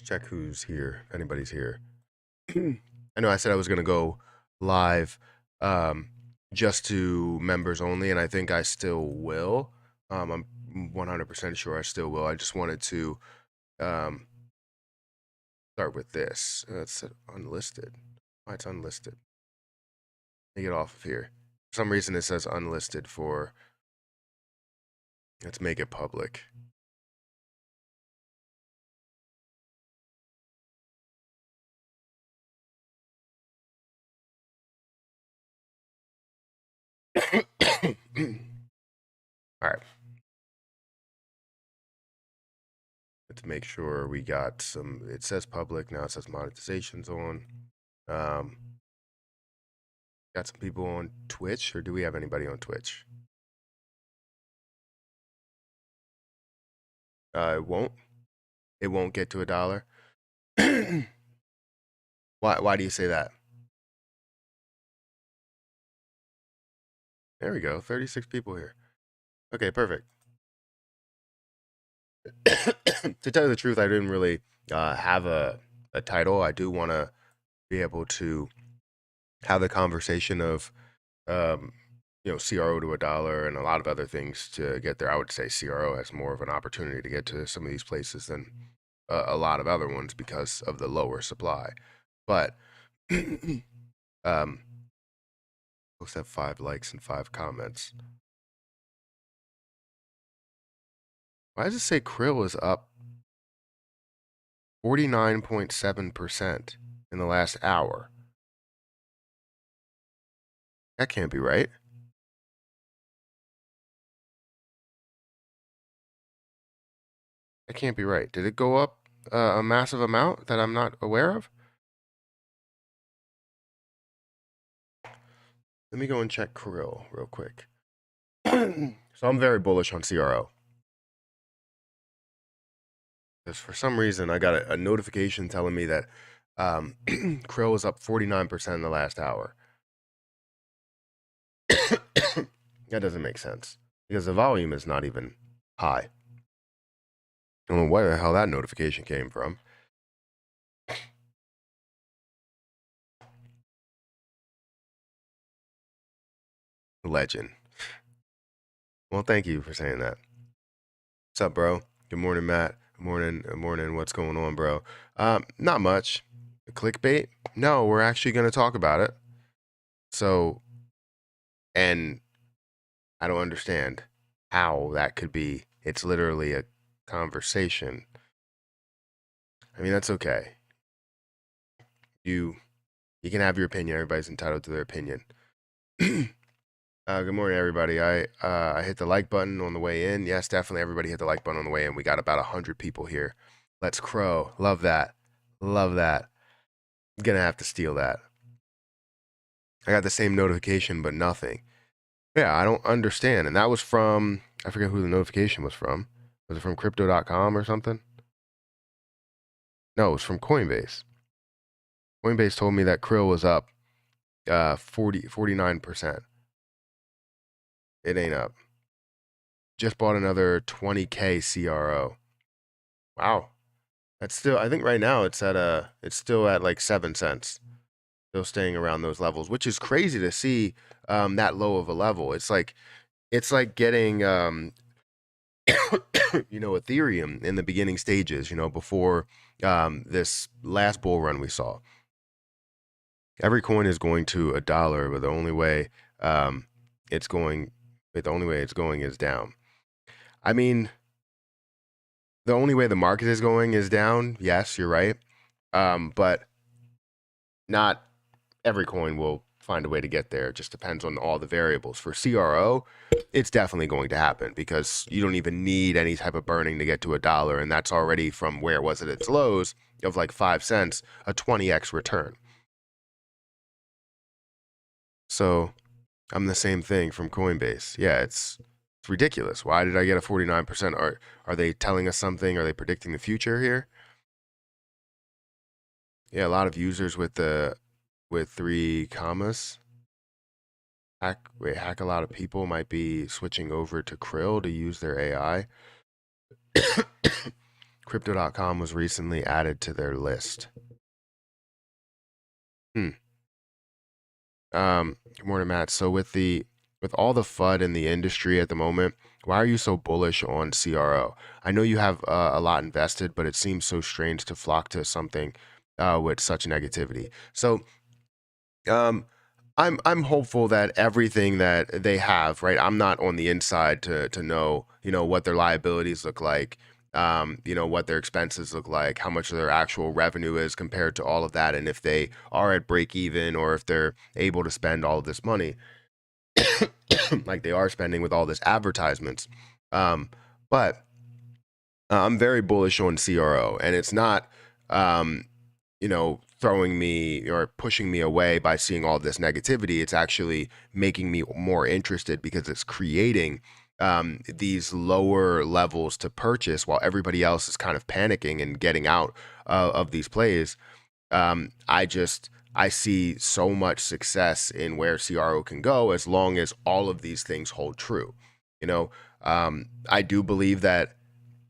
Check who's here. If anybody's here. I know I said I was gonna go live, just to members only, and I think I still will. I'm 100% sure I still will. I just wanted to um, start with this. It's unlisted. Why it's unlisted? Let me get off of here. For some reason, it says unlisted for. Let's make it public. All right. Let's make sure we got some. It says public now. It says monetization's on. Got some people on Twitch, or do we have anybody on Twitch? It won't. It won't get to $1. Why do you say that? There we go. 36 people here. Okay, perfect. To tell you the truth, I didn't really have a title. I do want to be able to have the conversation of CRO to $1 and a lot of other things to get there. I would say CRO has more of an opportunity to get to some of these places than a lot of other ones because of the lower supply. But post have 5 likes and 5 comments. Why does it say krill is up 49.7% in the last hour? That can't be right. That can't be right. Did it go up a massive amount that I'm not aware of? Let me go and check krill real quick. So I'm very bullish on CRO. Because for some reason, I got a notification telling me that krill was up 49% in the last hour. That doesn't make sense because the volume is not even high. I don't know where the hell that notification came from. Legend. Well, thank you for saying that. What's up, bro? Good morning, Matt. Good morning. What's going on, bro? Not much. Clickbait? No, we're actually going to talk about it. So, and I don't understand how that could be. It's literally a conversation. I mean, that's okay. You can have your opinion. Everybody's entitled to their opinion. Good morning, everybody. I hit the like button on the way in. Yes, definitely everybody hit the like button on the way in. We got about 100 people here. Let's crow. Love that. Love that. Gonna have to steal that. I got the same notification, but nothing. Yeah, I don't understand. And that was from, I forget who the notification was from. Was it from crypto.com or something? No, it was from Coinbase. Coinbase told me that krill was up 49%. It ain't up. Just bought another 20K CRO. Wow. That's still, I think right now it's still at like 7 cents. Still staying around those levels, which is crazy to see that low of a level. It's like getting Ethereum in the beginning stages, before this last bull run we saw. Every coin is going to $1, but the only way it's going is down. I mean, the only way the market is going is down. Yes, you're right. But not every coin will find a way to get there. It just depends on all the variables. For CRO, it's definitely going to happen because you don't even need any type of burning to get to $1. And that's already from where it was at its lows of like 5 cents, a 20x return. So I'm the same thing from Coinbase. Yeah, it's ridiculous. Why did I get a 49%? Are they telling us something? Are they predicting the future here? Yeah, a lot of users with 3 commas. Hack a lot of people might be switching over to krill to use their AI. Crypto.com was recently added to their list. Good morning, Matt. So with all the FUD in the industry at the moment, why are you so bullish on CRO? I know you have a lot invested, but it seems so strange to flock to something with such negativity. So um, I'm hopeful that everything that they have, right? I'm not on the inside to know, what their liabilities look like, what their expenses look like, how much of their actual revenue is compared to all of that, and if they are at break even or if they're able to spend all of this money like they are spending with all this advertisements. But I'm very bullish on CRO, and it's not, um, throwing me or pushing me away by seeing all this negativity. It's actually making me more interested because it's creating these lower levels to purchase while everybody else is kind of panicking and getting out of these plays. I see so much success in where CRO can go as long as all of these things hold true. I do believe that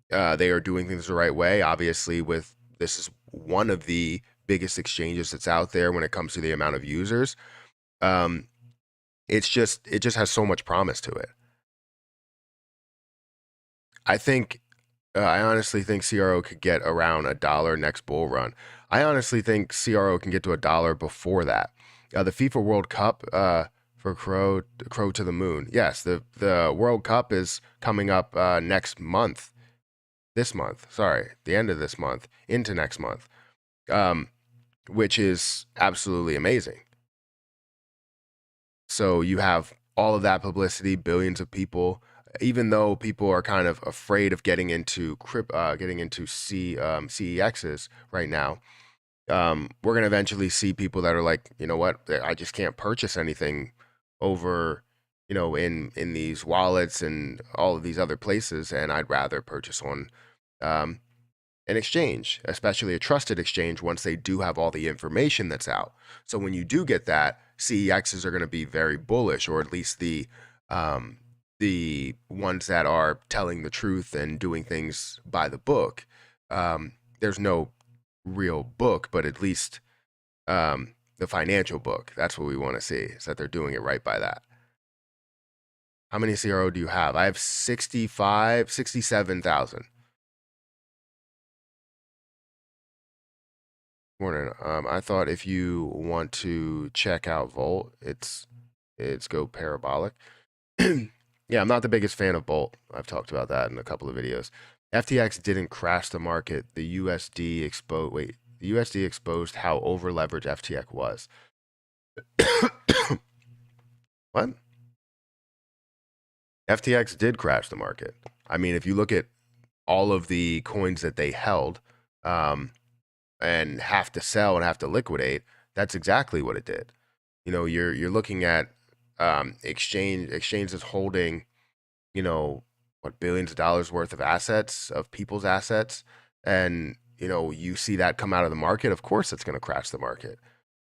they are doing things the right way. Obviously, with this is one of the biggest exchanges that's out there when it comes to the amount of users. Um, it just has so much promise to it. I honestly think CRO could get around $1 next bull run. I honestly think CRO can get to $1 before that. The FIFA World Cup for Crow to the moon. Yes, the World Cup is coming up next month. This month, sorry, the end of this month into next month, which is absolutely amazing. So you have all of that publicity, billions of people. Even though people are kind of afraid of getting into CEXs right now, we're gonna eventually see people that are like, you know what, I just can't purchase anything over, in these wallets and all of these other places, and I'd rather purchase on um, an exchange, especially a trusted exchange, once they do have all the information that's out. So when you do get that, CEXs are going to be very bullish, or at least the ones that are telling the truth and doing things by the book. There's no real book, but at least the financial book. That's what we want to see, is that they're doing it right by that. How many CRO do you have? I have 67,000. Morning. I thought if you want to check out Volt, it's go parabolic. Yeah, I'm not the biggest fan of Bolt. I've talked about that in a couple of videos. FTX didn't crash the market. The USD exposed how over leveraged FTX was. What? FTX did crash the market. I mean, if you look at all of the coins that they held, and have to sell and have to liquidate, that's exactly what it did. You're looking at exchanges holding, what, billions of dollars worth of assets, of people's assets, and you see that come out of the market. Of course, it's going to crash the market,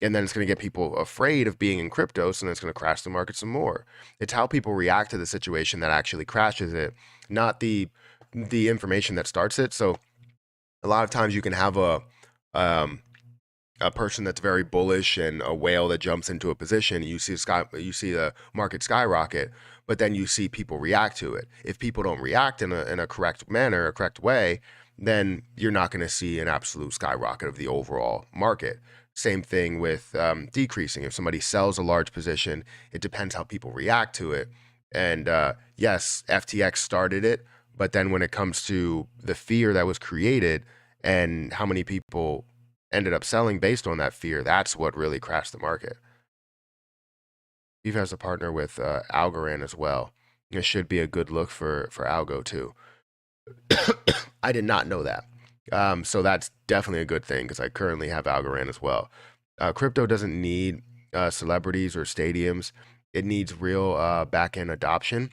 and then it's going to get people afraid of being in crypto, so then it's going to crash the market some more. It's how people react to the situation that actually crashes it, not the information that starts it. So a lot of times you can have um, a person that's very bullish and a whale that jumps into a position. You see the market skyrocket, but then you see people react to it. If people don't react in a correct manner, a correct way, then you're not going to see an absolute skyrocket of the overall market. Same thing with decreasing. If somebody sells a large position, it depends how people react to it. And yes, FTX started it, but then when it comes to the fear that was created and how many people ended up selling based on that fear, that's what really crashed the market. Eve has a partner with Algorand as well. It should be a good look for Algo too. I did not know that. So that's definitely a good thing because I currently have Algorand as well. Crypto doesn't need celebrities or stadiums. It needs real back-end adoption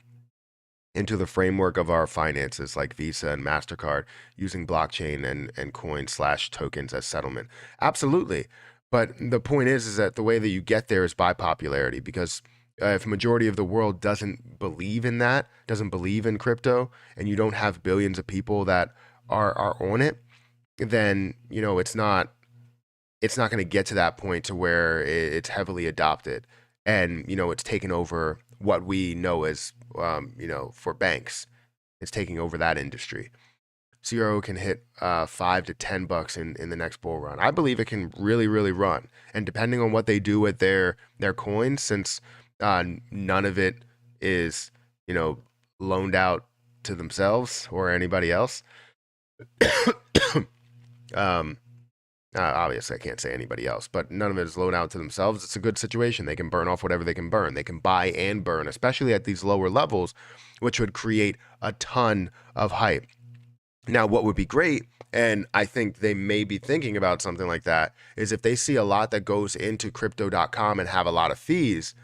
into the framework of our finances like Visa and MasterCard using blockchain and coin/tokens as settlement. Absolutely. But the point is that the way that you get there is by popularity, because if a majority of the world doesn't believe in that, doesn't believe in crypto, and you don't have billions of people that are on it, then it's not going to get to that point to where it's heavily adopted and it's taken over what we know as for banks. It's taking over that industry. CRO can hit $5 to $10 in the next bull run. I believe it can really run, and depending on what they do with their coins, since none of it is loaned out to themselves or anybody else. um, Obviously, I can't say anybody else, but none of it is loaned out to themselves. It's a good situation. They can burn off whatever they can burn. They can buy and burn, especially at these lower levels, which would create a ton of hype. Now, what would be great, and I think they may be thinking about something like that, is if they see a lot that goes into crypto.com and have a lot of fees,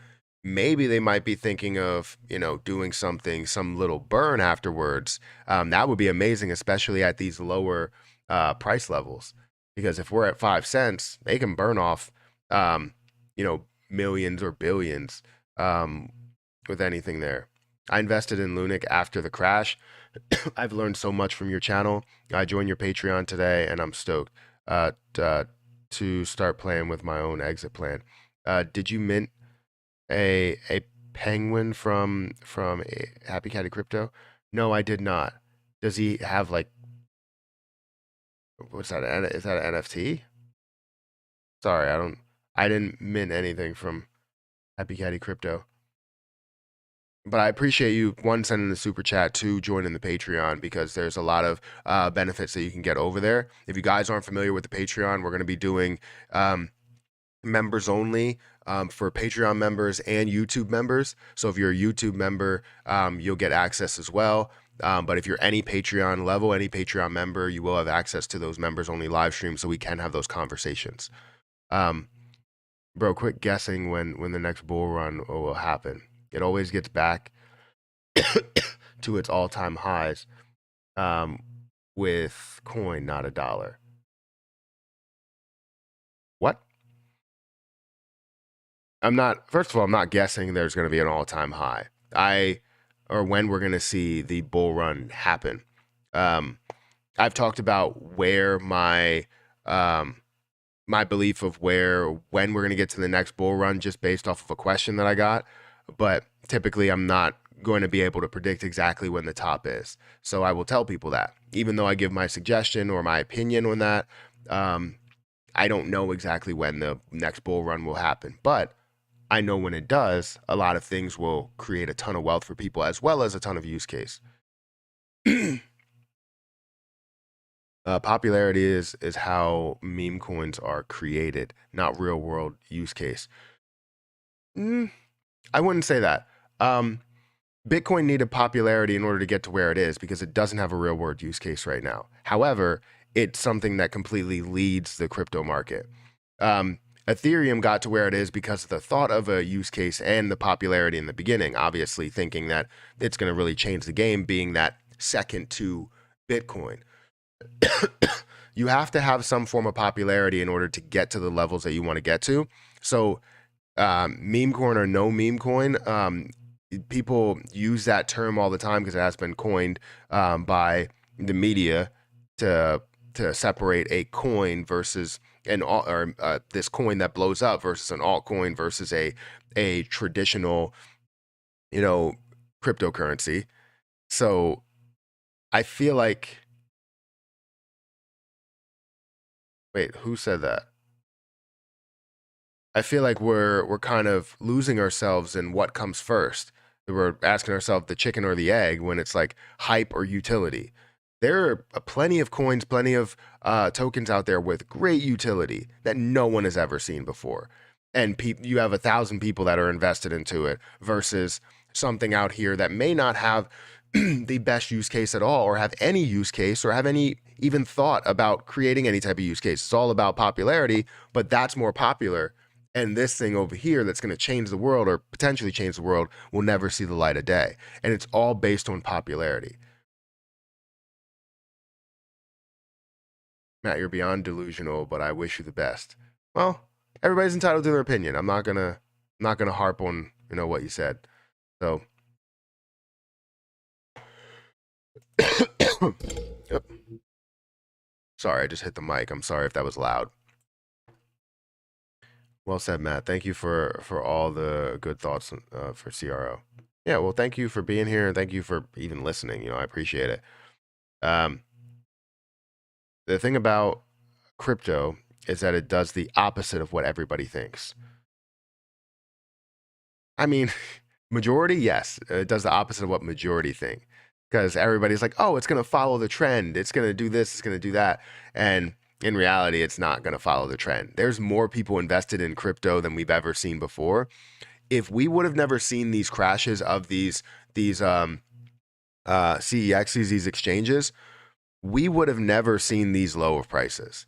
maybe they might be thinking of, doing something, some little burn afterwards. That would be amazing, especially at these lower price levels. Because if we're at 5 cents, they can burn off, millions or billions with anything there. I invested in Lunic after the crash. I've learned so much from your channel. I joined your Patreon today, and I'm stoked to start playing with my own exit plan. Did you mint a penguin from Happy Caddy Crypto? No, I did not. Does he have like, what's that? Is that an NFT? Sorry, I didn't mint anything from Happy Caddy Crypto. But I appreciate you, one, sending the super chat, two, joining the Patreon, because there's a lot of benefits that you can get over there. If you guys aren't familiar with the Patreon, we're going to be doing members only for Patreon members and YouTube members. So if you're a YouTube member, you'll get access as well. But if you're any Patreon level, any Patreon member, you will have access to those members only live streams, so we can have those conversations. Bro, quit guessing when the next bull run will happen. It always gets back to its all-time highs with coin, not a dollar. What? First of all, I'm not guessing there's going to be an all-time high. Or when we're going to see the bull run happen. I've talked about where my belief of when we're going to get to the next bull run just based off of a question that I got. But typically, I'm not going to be able to predict exactly when the top is. So I will tell people that. Even though I give my suggestion or my opinion on that, I don't know exactly when the next bull run will happen. But I know when it does, a lot of things will create a ton of wealth for people, as well as a ton of use case. Popularity is how meme coins are created, not real world use case. I wouldn't say that. Bitcoin needed popularity in order to get to where it is because it doesn't have a real world use case right now. However, it's something that completely leads the crypto market. Ethereum got to where it is because of the thought of a use case and the popularity in the beginning, obviously thinking that it's going to really change the game, being that second to Bitcoin. You have to have some form of popularity in order to get to the levels that you want to get to. So meme coin or no meme coin, people use that term all the time because it has been coined by the media to separate a coin versus this coin that blows up versus an altcoin versus a traditional cryptocurrency. So I feel like, wait, who said that? I feel like we're kind of losing ourselves in what comes first. We're asking ourselves the chicken or the egg when it's like hype or utility. There are plenty of coins, plenty of tokens out there with great utility that no one has ever seen before. And you have 1,000 people that are invested into it versus something out here that may not have the best use case at all, or have any use case, or have any even thought about creating any type of use case. It's all about popularity, but that's more popular. And this thing over here that's going to change the world or potentially change the world will never see the light of day. And it's all based on popularity. Matt, you're beyond delusional, but I wish you the best. Well, everybody's entitled to their opinion. I'm not gonna harp on what you said. So yep. Sorry, I just hit the mic. I'm sorry if that was loud. Well said, Matt. Thank you for all the good thoughts for CRO. Yeah, well, thank you for being here, and thank you for even listening. You know, I appreciate it. The thing about crypto is that it does the opposite of what everybody thinks. I mean, majority, yes, it does the opposite of what majority think, because everybody's like, oh, it's going to follow the trend. It's going to do this. It's going to do that. And in reality, it's not going to follow the trend. There's more people invested in crypto than we've ever seen before. If we would have never seen these crashes of these CEXs, these exchanges, we would have never seen these low of prices.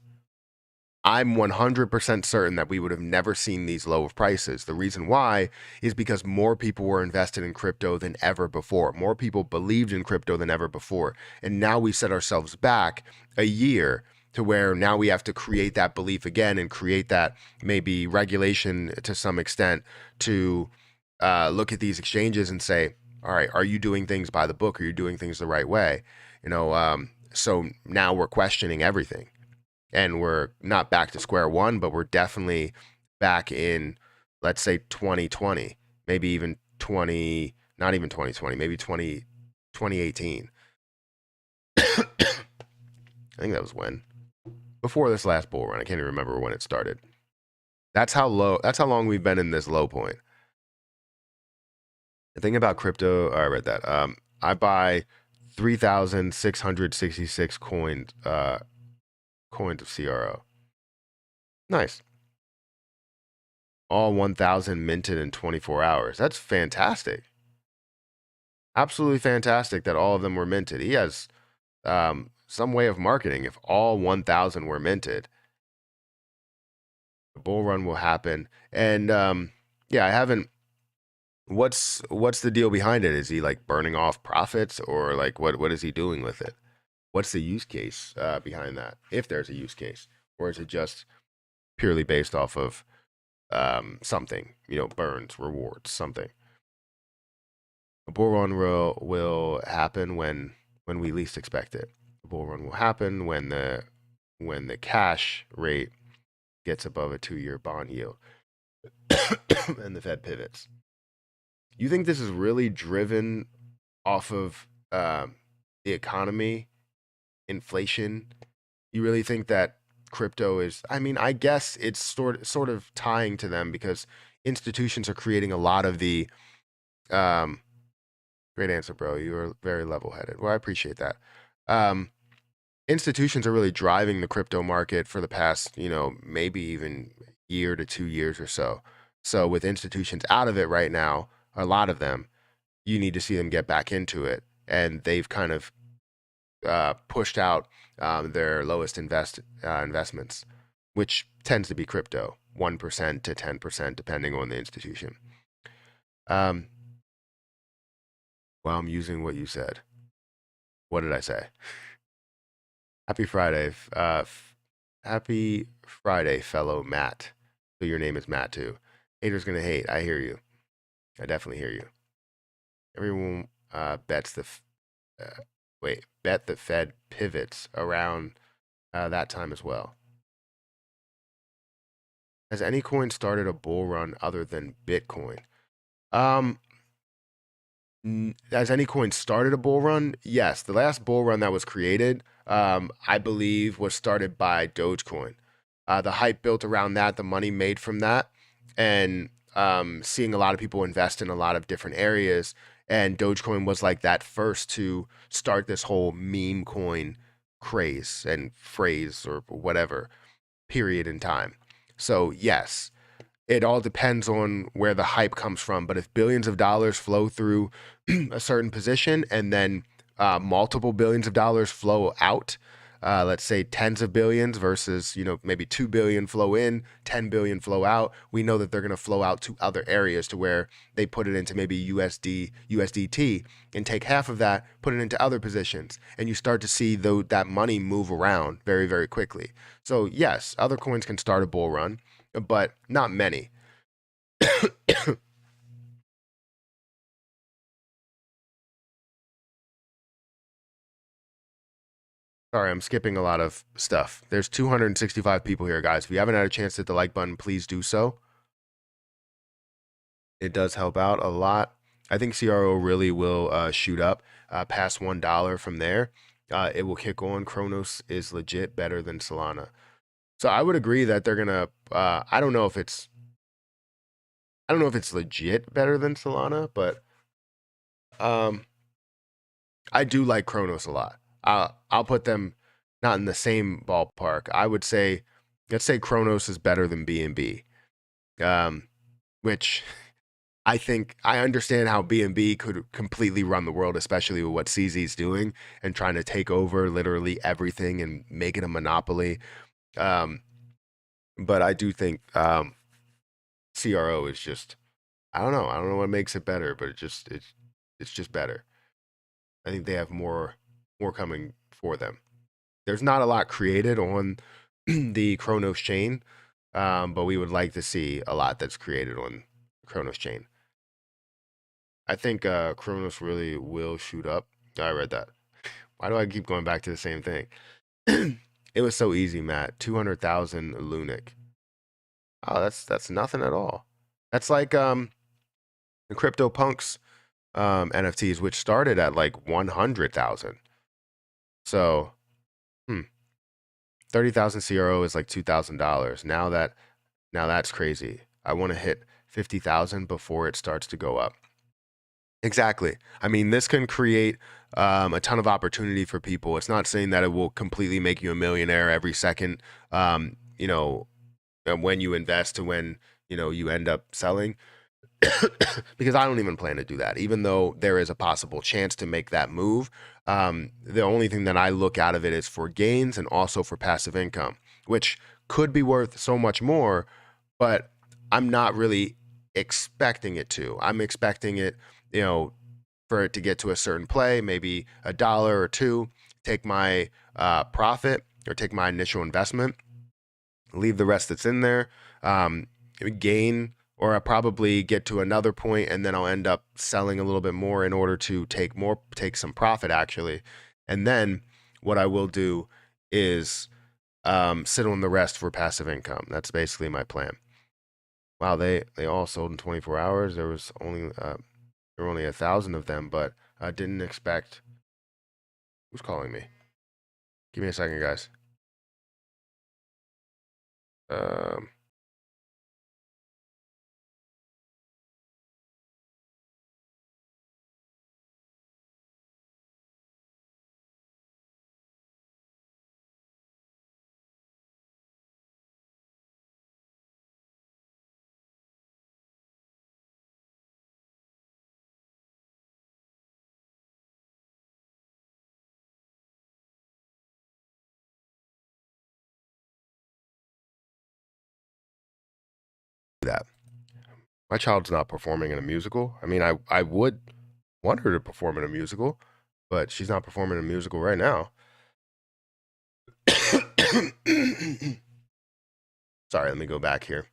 I'm 100% certain that we would have never seen these low of prices. The reason why is because more people were invested in crypto than ever before. More people believed in crypto than ever before. And now we set ourselves back a year to where now we have to create that belief again and create that maybe regulation to some extent to look at these exchanges and say, all right, are you doing things by the book? Are you doing things the right way? You know, so now we're questioning everything. And we're not back to square one, but we're definitely back in, let's say, 2020, maybe even not even 2020, maybe 2018. I think that was when, before this last bull run. I can't even remember when it started. That's how long we've been in this low point. The thing about crypto, I read that. I buy 3,666 coins of CRO. Nice. All 1,000 minted in 24 hours. That's fantastic. Absolutely fantastic that all of them were minted. He has some way of marketing. If all 1,000 were minted, the bull run will happen. And yeah, I haven't. What's the deal behind it? Is he like burning off profits, or like what is he doing with it? What's the use case behind that? If there's a use case, or is it just purely based off of something? You know, burns, rewards, something. A bull run will happen when we least expect it. A bull run will happen when the cash rate gets above a 2-year bond yield and the Fed pivots. You think this is really driven off of the economy, inflation? You really think that crypto is? I mean, I guess it's sort of tying to them because institutions are creating a lot of the. Great answer, bro. You are very level-headed. Well, I appreciate that. Institutions are really driving the crypto market for the past, you know, maybe even year to 2 years or so. So with institutions out of it right now, a lot of them, you need to see them get back into it, and they've kind of pushed out their lowest investments, which tends to be crypto, 1% to 10%, depending on the institution. Well, I'm using what you said. What did I say? Happy Friday. Happy Friday, fellow Matt. So your name is Matt too. Haters gonna hate. I hear you. I definitely hear you. Everyone bet the Fed pivots around that time as well. Has any coin started a bull run other than Bitcoin? Has any coin started a bull run? Yes. The last bull run that was created, I believe, was started by Dogecoin. The hype built around that, the money made from that, and seeing a lot of people invest in a lot of different areas. And Dogecoin was like that first to start this whole meme coin craze and phrase or whatever period in time. So, yes, it all depends on where the hype comes from. But if billions of dollars flow through a certain position and then multiple billions of dollars flow out, let's say tens of billions versus, you know, maybe 2 billion flow in, 10 billion flow out, we know that they're going to flow out to other areas to where they put it into maybe USDT and take half of that, put it into other positions. And you start to see that money move around very, very quickly. So yes, other coins can start a bull run, but not many. Sorry, I'm skipping a lot of stuff. There's 265 people here, guys. If you haven't had a chance to hit the like button, please do so. It does help out a lot. I think CRO really will shoot up past $1 from there. It will kick on. Kronos is legit better than Solana. So I would agree that they're gonna. I don't know if it's legit better than Solana, but um, I do like Kronos a lot. I'll put them not in the same ballpark. I would say, let's say Kronos is better than BNB, which I think I understand how BNB could completely run the world, especially with what CZ's doing and trying to take over literally everything and make it a monopoly. But I do think CRO is just, I don't know. I don't know what makes it better, but it's just better. I think they have more coming for them. There's not a lot created on the Kronos chain, but we would like to see a lot that's created on Kronos chain. I think Kronos really will shoot up. I read that. Why do I keep going back to the same thing? It was so easy, Matt. 200,000 Lunic. Oh, that's nothing at all. That's like the CryptoPunks NFTs, which started at like 100,000. So, 30,000 CRO is like $2,000. Now that's crazy. I want to hit 50,000 before it starts to go up. Exactly. I mean, this can create a ton of opportunity for people. It's not saying that it will completely make you a millionaire every second. You know, when you invest to when you end up selling. Because I don't even plan to do that, even though there is a possible chance to make that move. The only thing that I look out of it is for gains and also for passive income, which could be worth so much more, but I'm not really expecting it to. I'm expecting it, for it to get to a certain play, maybe $1 or $2, take my profit or take my initial investment, leave the rest that's in there, gain, or I probably get to another point and then I'll end up selling a little bit more in order to take some profit actually. And then what I will do is sit on the rest for passive income. That's basically my plan. Wow, they all sold in 24 hours. There were only 1,000 of them, but I didn't expect. Who's calling me? Give me a second, guys. Um, that my child's not performing in a musical. I mean, I would want her to perform in a musical, but she's not performing in a musical right now. Sorry, let me go back here.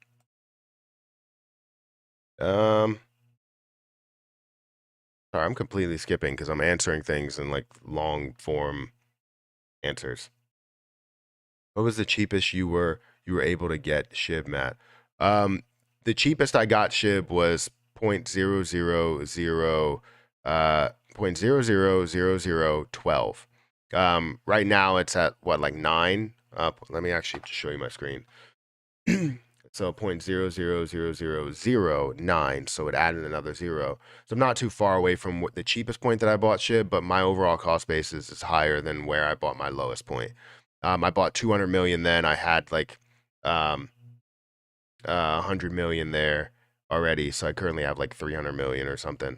Sorry, I'm completely skipping because I'm answering things in like long form answers. What was the cheapest you were able to get SHIB, Matt? The cheapest I got SHIB was 0.000 0.000012. Right now it's at what, like 9? Let me actually just show you my screen. So 0.000009. So it added another zero. So I'm not too far away from what the cheapest point that I bought SHIB, but my overall cost basis is higher than where I bought my lowest point. I bought 200 million then. I had like 100 million there already, so I currently have like 300 million or something.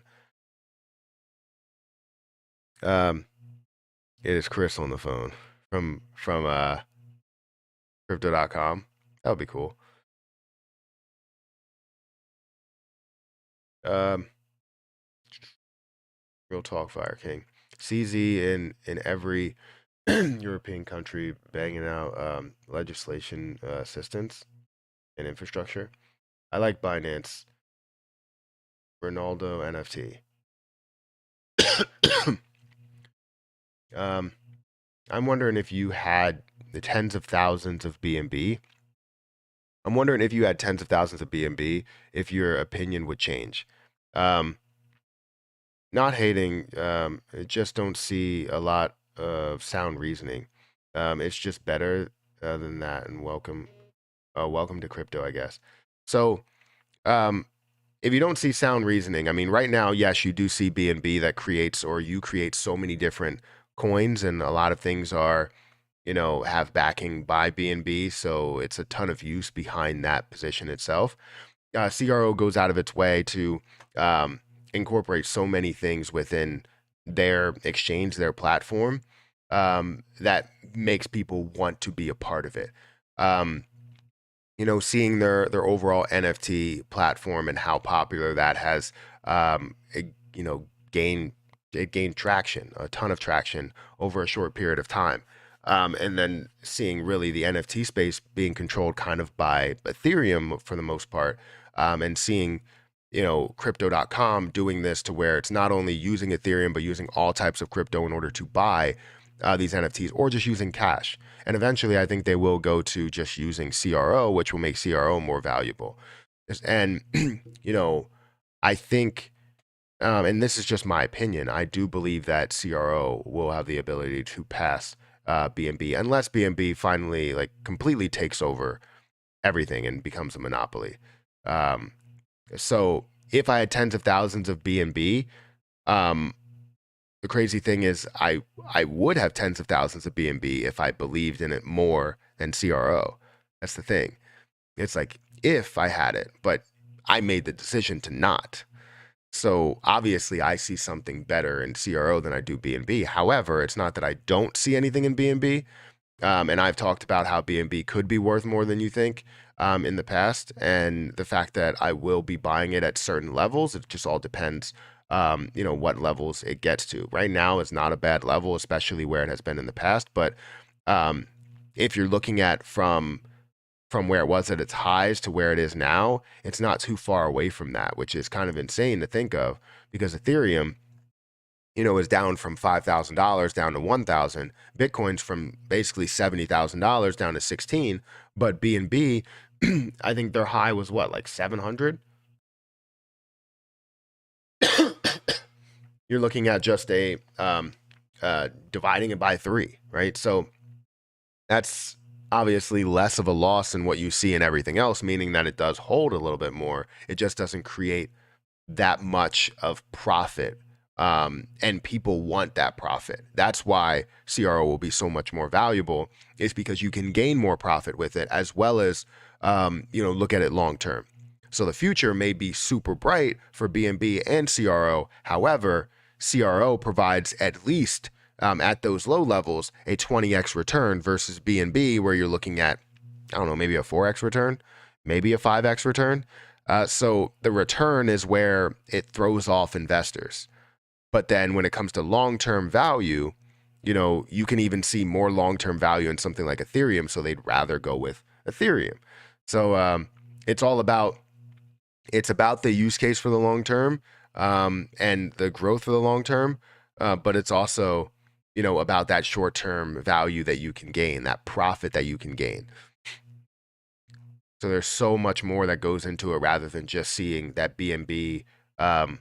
It is Chris on the phone from crypto.com. That would be cool. Real talk, Fire King. CZ in every European country banging out legislation assistance and infrastructure. I like Binance. Ronaldo NFT. I'm wondering if you had the tens of thousands of BNB. I'm wondering if you had tens of thousands of BNB, if your opinion would change. Um, Not hating, I just don't see a lot of sound reasoning. It's just better than that. And welcome to crypto, I guess. So, um, if you don't see sound reasoning, I mean, right now, yes, you do see BNB that creates, or you create so many different coins, and a lot of things are, have backing by BNB. So it's a ton of use behind that position itself. CRO goes out of its way to um, incorporate so many things within their exchange, their platform, that makes people want to be a part of it. Um, Seeing their overall NFT platform and how popular that has, gained it gained traction, a ton of traction over a short period of time. And then seeing really the NFT space being controlled kind of by Ethereum for the most part, and seeing, crypto.com doing this to where it's not only using Ethereum, but using all types of crypto in order to buy these NFTs, or just using cash. And eventually, I think they will go to just using CRO, which will make CRO more valuable. And, I think, and this is just my opinion, I do believe that CRO will have the ability to pass BNB, unless BNB finally like completely takes over everything and becomes a monopoly. Um, so if I had tens of thousands of BNB, um, the crazy thing is I would have tens of thousands of BNB if I believed in it more than CRO. That's the thing. It's like if I had it, but I made the decision to not. So obviously I see something better in CRO than I do BNB. However, it's not that I don't see anything in BNB. And I've talked about how BNB could be worth more than you think in the past. And the fact that I will be buying it at certain levels, it just all depends, what levels it gets to. Right now is not a bad level, especially where it has been in the past. But um, if you're looking at from where it was at its highs to where it is now, it's not too far away from that, which is kind of insane to think of, because Ethereum, is down from $5,000 down to 1,000. Bitcoin's from basically $70,000 down to 16. But BNB, I think their high was what, like 700? You're looking at just dividing it by three, right? So that's obviously less of a loss than what you see in everything else, meaning that it does hold a little bit more. It just doesn't create that much of profit. And people want that profit. That's why CRO will be so much more valuable, is because you can gain more profit with it, as well as, look at it long term. So the future may be super bright for BNB and CRO. However, CRO provides at least, at those low levels, a 20x return versus BNB, where you're looking at, I don't know, maybe a 4x return, maybe a 5x return. So the return is where it throws off investors. But then when it comes to long-term value, you can even see more long-term value in something like Ethereum. So they'd rather go with Ethereum. So it's all about, it's about the use case for the long term, and the growth for the long term. But it's also, about that short-term value that you can gain, that profit that you can gain. So there's so much more that goes into it rather than just seeing that BNB kind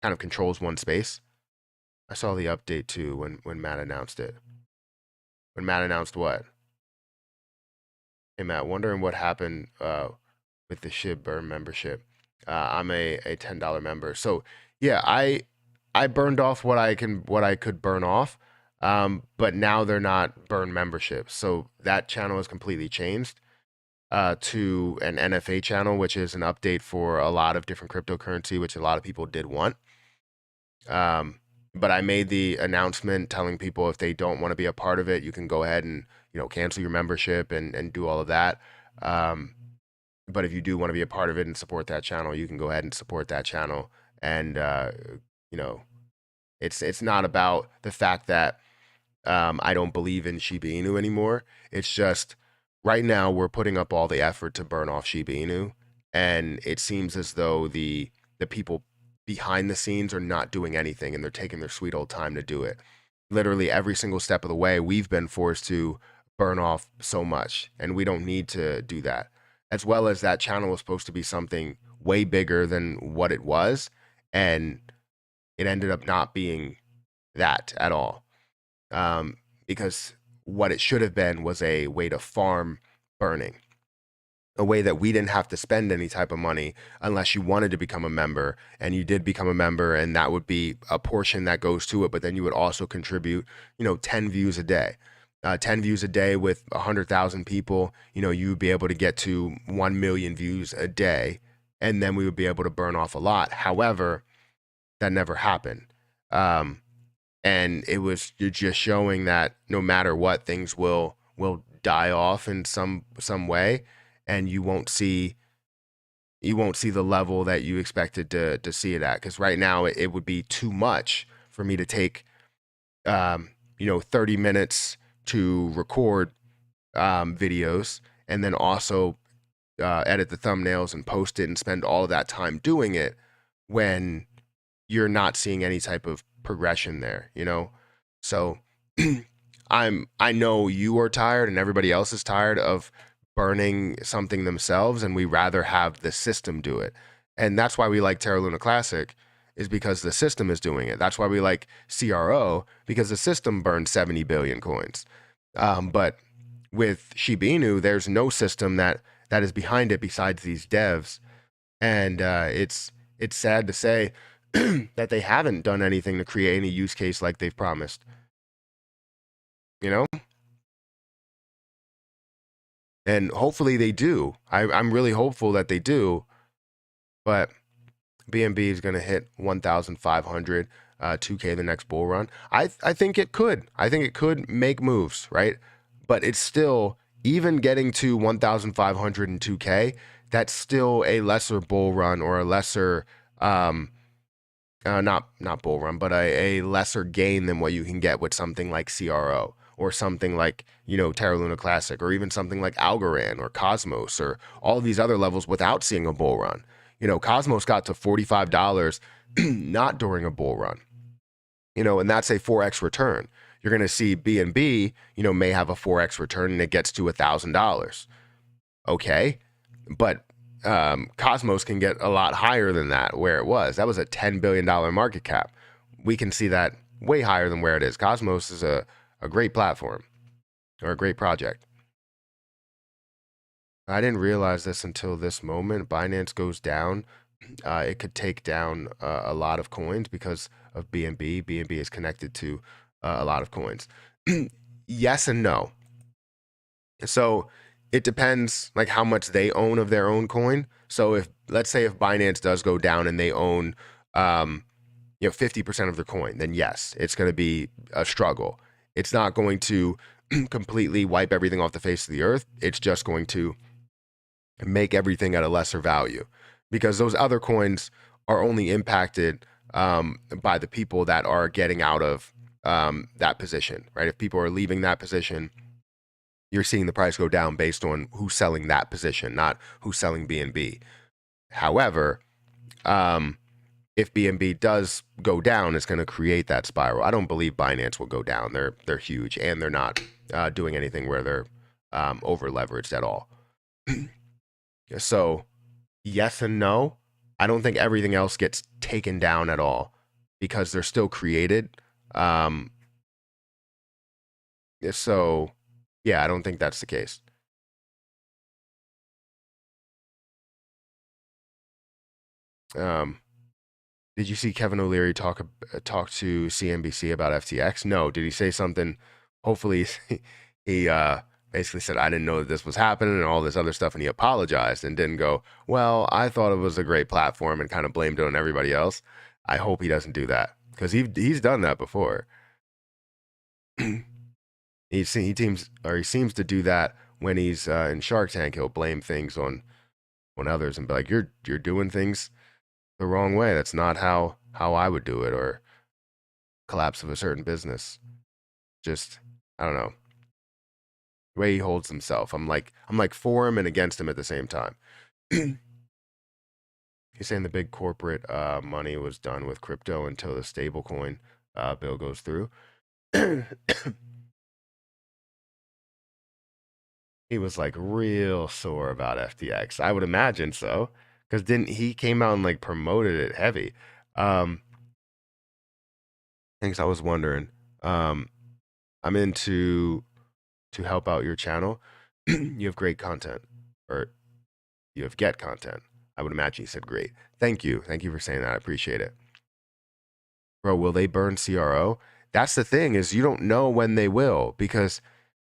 of controls one space. I saw the update too when Matt announced it. When Matt announced what? Hey Matt, wondering what happened with the Shiba membership. I'm a $10 member, so yeah, I burned off what I could burn off, but now they're not burn memberships, so that channel is completely changed to an NFA channel, which is an update for a lot of different cryptocurrency, which a lot of people did want. But I made the announcement telling people if they don't want to be a part of it, you can go ahead and, cancel your membership and do all of that. But if you do want to be a part of it and support that channel, you can go ahead and support that channel. And, you know, it's not about the fact that I don't believe in Shiba Inu anymore. It's just right now we're putting up all the effort to burn off Shiba Inu, and it seems as though the people behind the scenes are not doing anything, and they're taking their sweet old time to do it. literally every single step of the way, we've been forced to burn off so much, and we don't need to do that. As well as that channel was supposed to be something way bigger than what it was, and it ended up not being that at all. Um, because what it should have been was a way to farm burning, a way that we didn't have to spend any type of money unless you wanted to become a member, and you did become a member, and that would be a portion that goes to it. But then you would also contribute, 10 views a day. 10 views a day with 100,000 people, you would be able to get to 1 million views a day, and then we would be able to burn off a lot. However, that never happened. And it was just showing that no matter what, things will die off in some way, and you won't see the level that you expected to see it at. Because right now it would be too much for me to take 30 minutes to record videos, and then also edit the thumbnails and post it and spend all of that time doing it when you're not seeing any type of progression there, So I know you are tired and everybody else is tired of burning something themselves, and we rather have the system do it. And that's why we like Terra Luna Classic, is because the system is doing it. That's why we like CRO, because the system burned 70 billion coins. But with Shiba Inu, there's no system that is behind it besides these devs. And it's sad to say that they haven't done anything to create any use case like they've promised. And hopefully they do. I'm really hopeful that they do. But BNB is going to hit 1,500, 2K the next bull run. I think it could. I think it could make moves, right? But it's still, even getting to 1,500 and 2K, that's still a lesser bull run, or a lesser, not bull run, but a lesser gain than what you can get with something like CRO, or something like, Terra Luna Classic, or even something like Algorand or Cosmos, or all of these other levels without seeing a bull run. Cosmos got to $45 not during a bull run, and that's a 4x return. You're going to see BNB, may have a 4x return and it gets to $1,000. Okay. But Cosmos can get a lot higher than that, where it was. That was a $10 billion market cap. We can see that way higher than where it is. Cosmos is a great platform, or a great project. I didn't realize this until this moment. Binance goes down. It could take down a lot of coins because of BNB. BNB is connected to a lot of coins. Yes and no. So it depends, like, how much they own of their own coin. So if, let's say, if Binance does go down and they own 50% of their coin, then yes, it's going to be a struggle. It's not going to completely wipe everything off the face of the earth. It's just going to make everything at a lesser value, because those other coins are only impacted by the people that are getting out of that position, right? If people are leaving that position, you're seeing the price go down based on who's selling that position, not who's selling BNB. However, if BNB does go down, it's going to create that spiral. I don't believe Binance will go down. They're huge, and they're not doing anything where they're over leveraged at all. So yes and no. I don't think everything else gets taken down at all, because they're still created. So yeah, I don't think that's the case. Did you see Kevin O'Leary talk to CNBC about FTX? No. Did he say something? Hopefully, he basically said, I didn't know that this was happening and all this other stuff, and he apologized and didn't go, well, I thought it was a great platform, and kind of blamed it on everybody else. I hope he doesn't do that, because he's done that before. he seems to do that when he's in Shark Tank. He'll blame things on others and be like, you're doing things the wrong way. That's not how I would do it, or collapse of a certain business. Just, I don't know, the way he holds himself. I'm like for him and against him at the same time. He's saying the big corporate money was done with crypto until the stablecoin bill goes through. He was like real sore about FTX. I would imagine so, because didn't he came out and like promoted it heavy? Um, Things I was wondering. Um, I'm into to help out your channel. You have great content, or you have get content. I would imagine you said great. Thank you. Thank you for saying that. I appreciate it. Bro, will they burn CRO? That's the thing is you don't know when they will because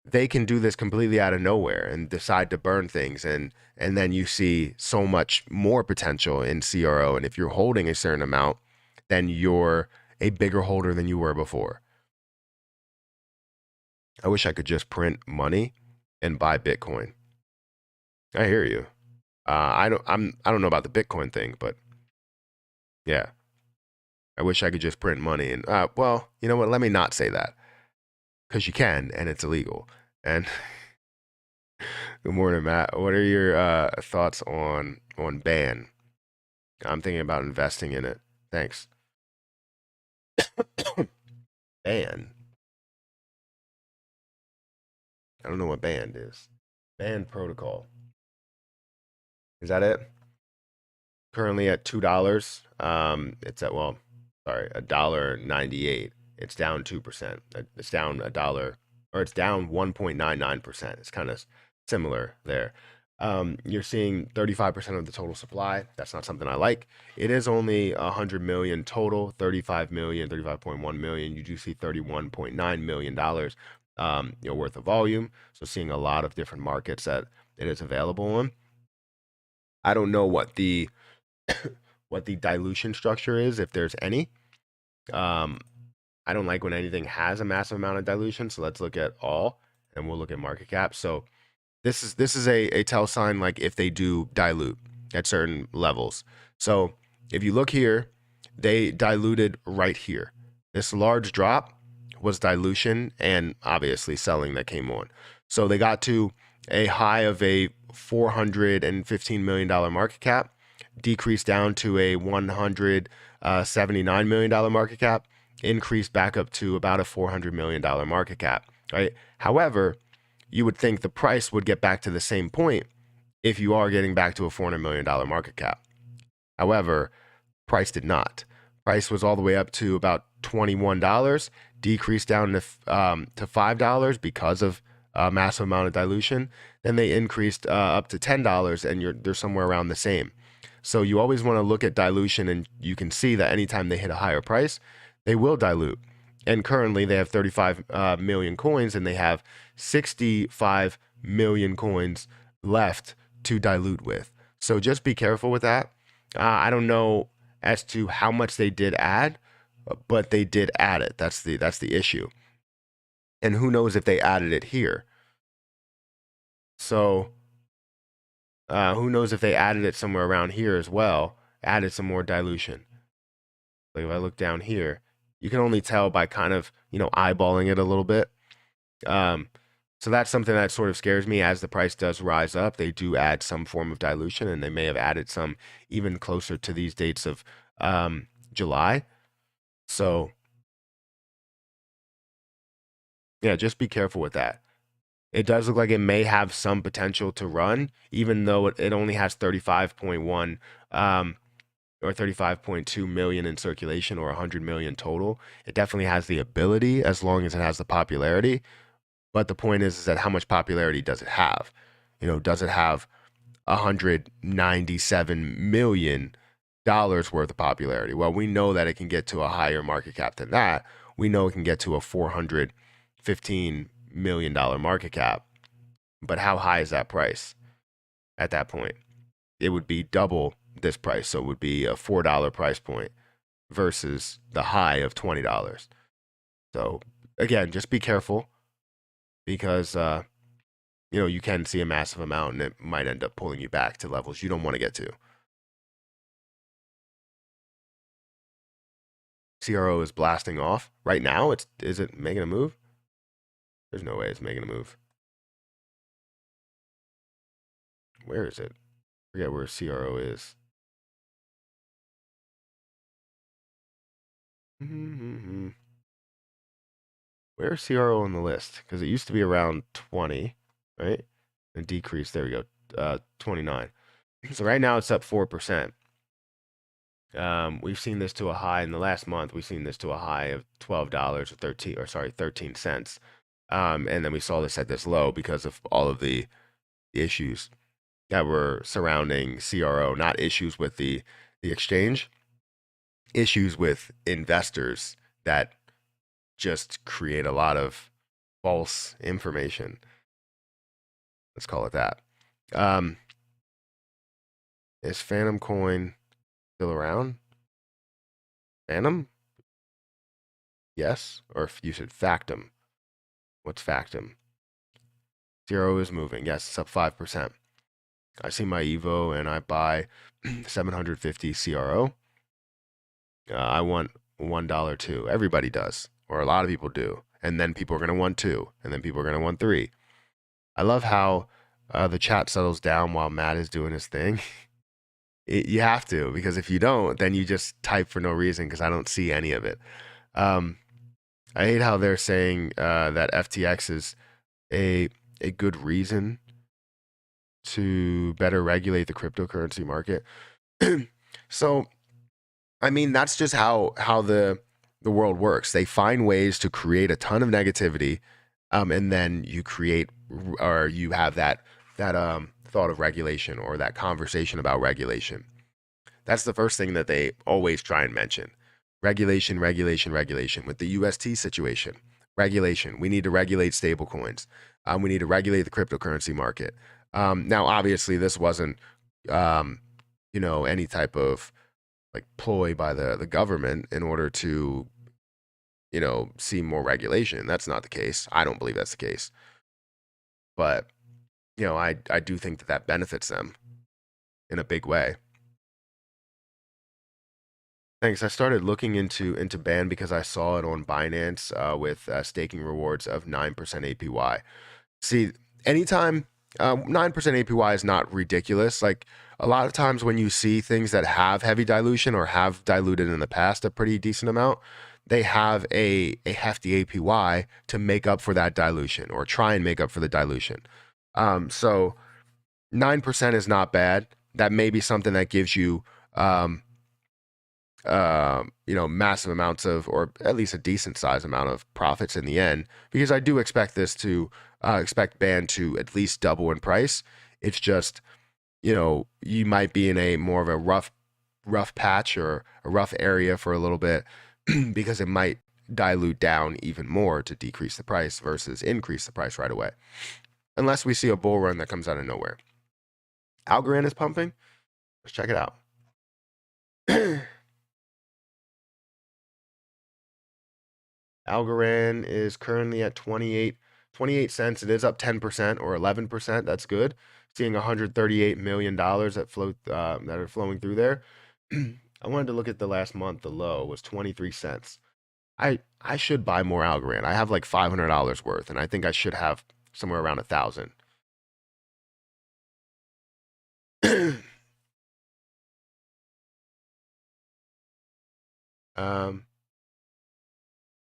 they can do this completely out of nowhere and decide to burn things and then you see so much more potential in CRO and if you're holding a certain amount, then you're a bigger holder than you were before. I wish I could just print money and buy Bitcoin. I hear you. I don't know about the Bitcoin thing, but yeah, I wish I could just print money and well, you know what? Let me not say that because you can and it's illegal. And good morning, Matt. What are your thoughts on ban? I'm thinking about investing in it. Thanks. Ban. I don't know what band is. Band protocol. Is that it? Currently at $2. It's at sorry, $1.98. It's down 2%. It's down a dollar, or it's down 1.99%. It's kind of similar there. You're seeing 35% of the total supply. That's not something I like. It is only 100 million total, 35 million, 35.1 million. You do see $31.9 million worth of volume. So seeing a lot of different markets that it is available in. I don't know what the what the dilution structure is, if there's any. Um, I don't like when anything has a massive amount of dilution. So let's look at all, and we'll look at market cap. So this is a tell sign like if they do dilute at certain levels. So if you look here, they diluted right here. This large drop was dilution and obviously selling that came on. So they got to a high of a $415 million market cap, decreased down to a $179 million market cap, increased back up to about a $400 million market cap, right? However, you would think the price would get back to the same point if you are getting back to a $400 million market cap. However, price did not. Price was all the way up to about $21, decreased down to $5 because of a massive amount of dilution. Then they increased up to $10, and they're somewhere around the same. So you always want to look at dilution, and you can see that anytime they hit a higher price, they will dilute. And currently they have 35 million coins, and they have 65 million coins left to dilute with. So just be careful with that. I don't know as to how much they did add, but they did add it. That's the issue. And who knows if they added it here. So who knows if they added it somewhere around here as well, added some more dilution. Like if I look down here, you can only tell by kind of, eyeballing it a little bit. So that's something that sort of scares me as the price does rise up. They do add some form of dilution, and they may have added some even closer to these dates of July. So yeah, just be careful with that. It does look like it may have some potential to run, even though it only has 35.1 or 35.2 million in circulation or 100 million total. It definitely has the ability as long as it has the popularity. But the point is that how much popularity does it have? Does it have $197 million worth of popularity? Well, we know that it can get to a higher market cap than that. We know it can get to a $415 million market cap. But how high is that price at that point? It would be double this price. So it would be a $4 price point versus the high of $20. So again, just be careful because you can see a massive amount and it might end up pulling you back to levels you don't want to get to. CRO is blasting off right now. Is it making a move? There's no way it's making a move. Where is it? I forget where CRO is. Where's CRO on the list? Because it used to be around 20, right? And decreased. There we go. 29. So right now it's up 4%. We've seen this to a high in the last month. We've seen this to a high of $12 or 13 cents. And then we saw this at this low because of all of the issues that were surrounding CRO, not issues with the exchange, issues with investors that just create a lot of false information. Let's call it that. Is Phantom Coin still around? Phantom? Yes? Or if you said Factum. What's Factum? CRO is moving. Yes, it's up 5%. I see my Evo and I buy 750 CRO. I want $1 too. Everybody does, or a lot of people do. And then people are going to want 2, and then people are going to want 3. I love how the chat settles down while Matt is doing his thing. You have to, because if you don't, then you just type for no reason because I don't see any of it. I hate how they're saying that FTX is a good reason to better regulate the cryptocurrency market. So, I mean, that's just how the world works. They find ways to create a ton of negativity, and then you create, or you have that thought of regulation or that conversation about regulation. That's the first thing that they always try and mention. Regulation, regulation, regulation. With the UST situation, regulation. We need to regulate stablecoins. We need to regulate the cryptocurrency market. Now, obviously, this wasn't, any type of like ploy by the government in order to, see more regulation. That's not the case. I don't believe that's the case. But, I do think that benefits them in a big way. Thanks. I started looking into BAN because I saw it on Binance with staking rewards of 9% APY. See, anytime 9% APY is not ridiculous. Like a lot of times when you see things that have heavy dilution or have diluted in the past a pretty decent amount, they have a hefty APY to make up for that dilution or try and make up for the dilution. So 9% is not bad. That may be something that gives you massive amounts of, or at least a decent size amount of profits in the end, because I do expect this to expect BAN to at least double in price. It's just, you might be in a more of a rough patch or a rough area for a little bit because it might dilute down even more to decrease the price versus increase the price right away. Unless we see a bull run that comes out of nowhere. Algorand is pumping. Let's check it out. Algorand is currently at 28 cents. It is up 10% or 11%. That's good. Seeing $138 million that are flowing through there. I wanted to look at the last month. The low was 23 cents. I should buy more Algorand. I have like $500 worth, and I think I should have somewhere around 1,000.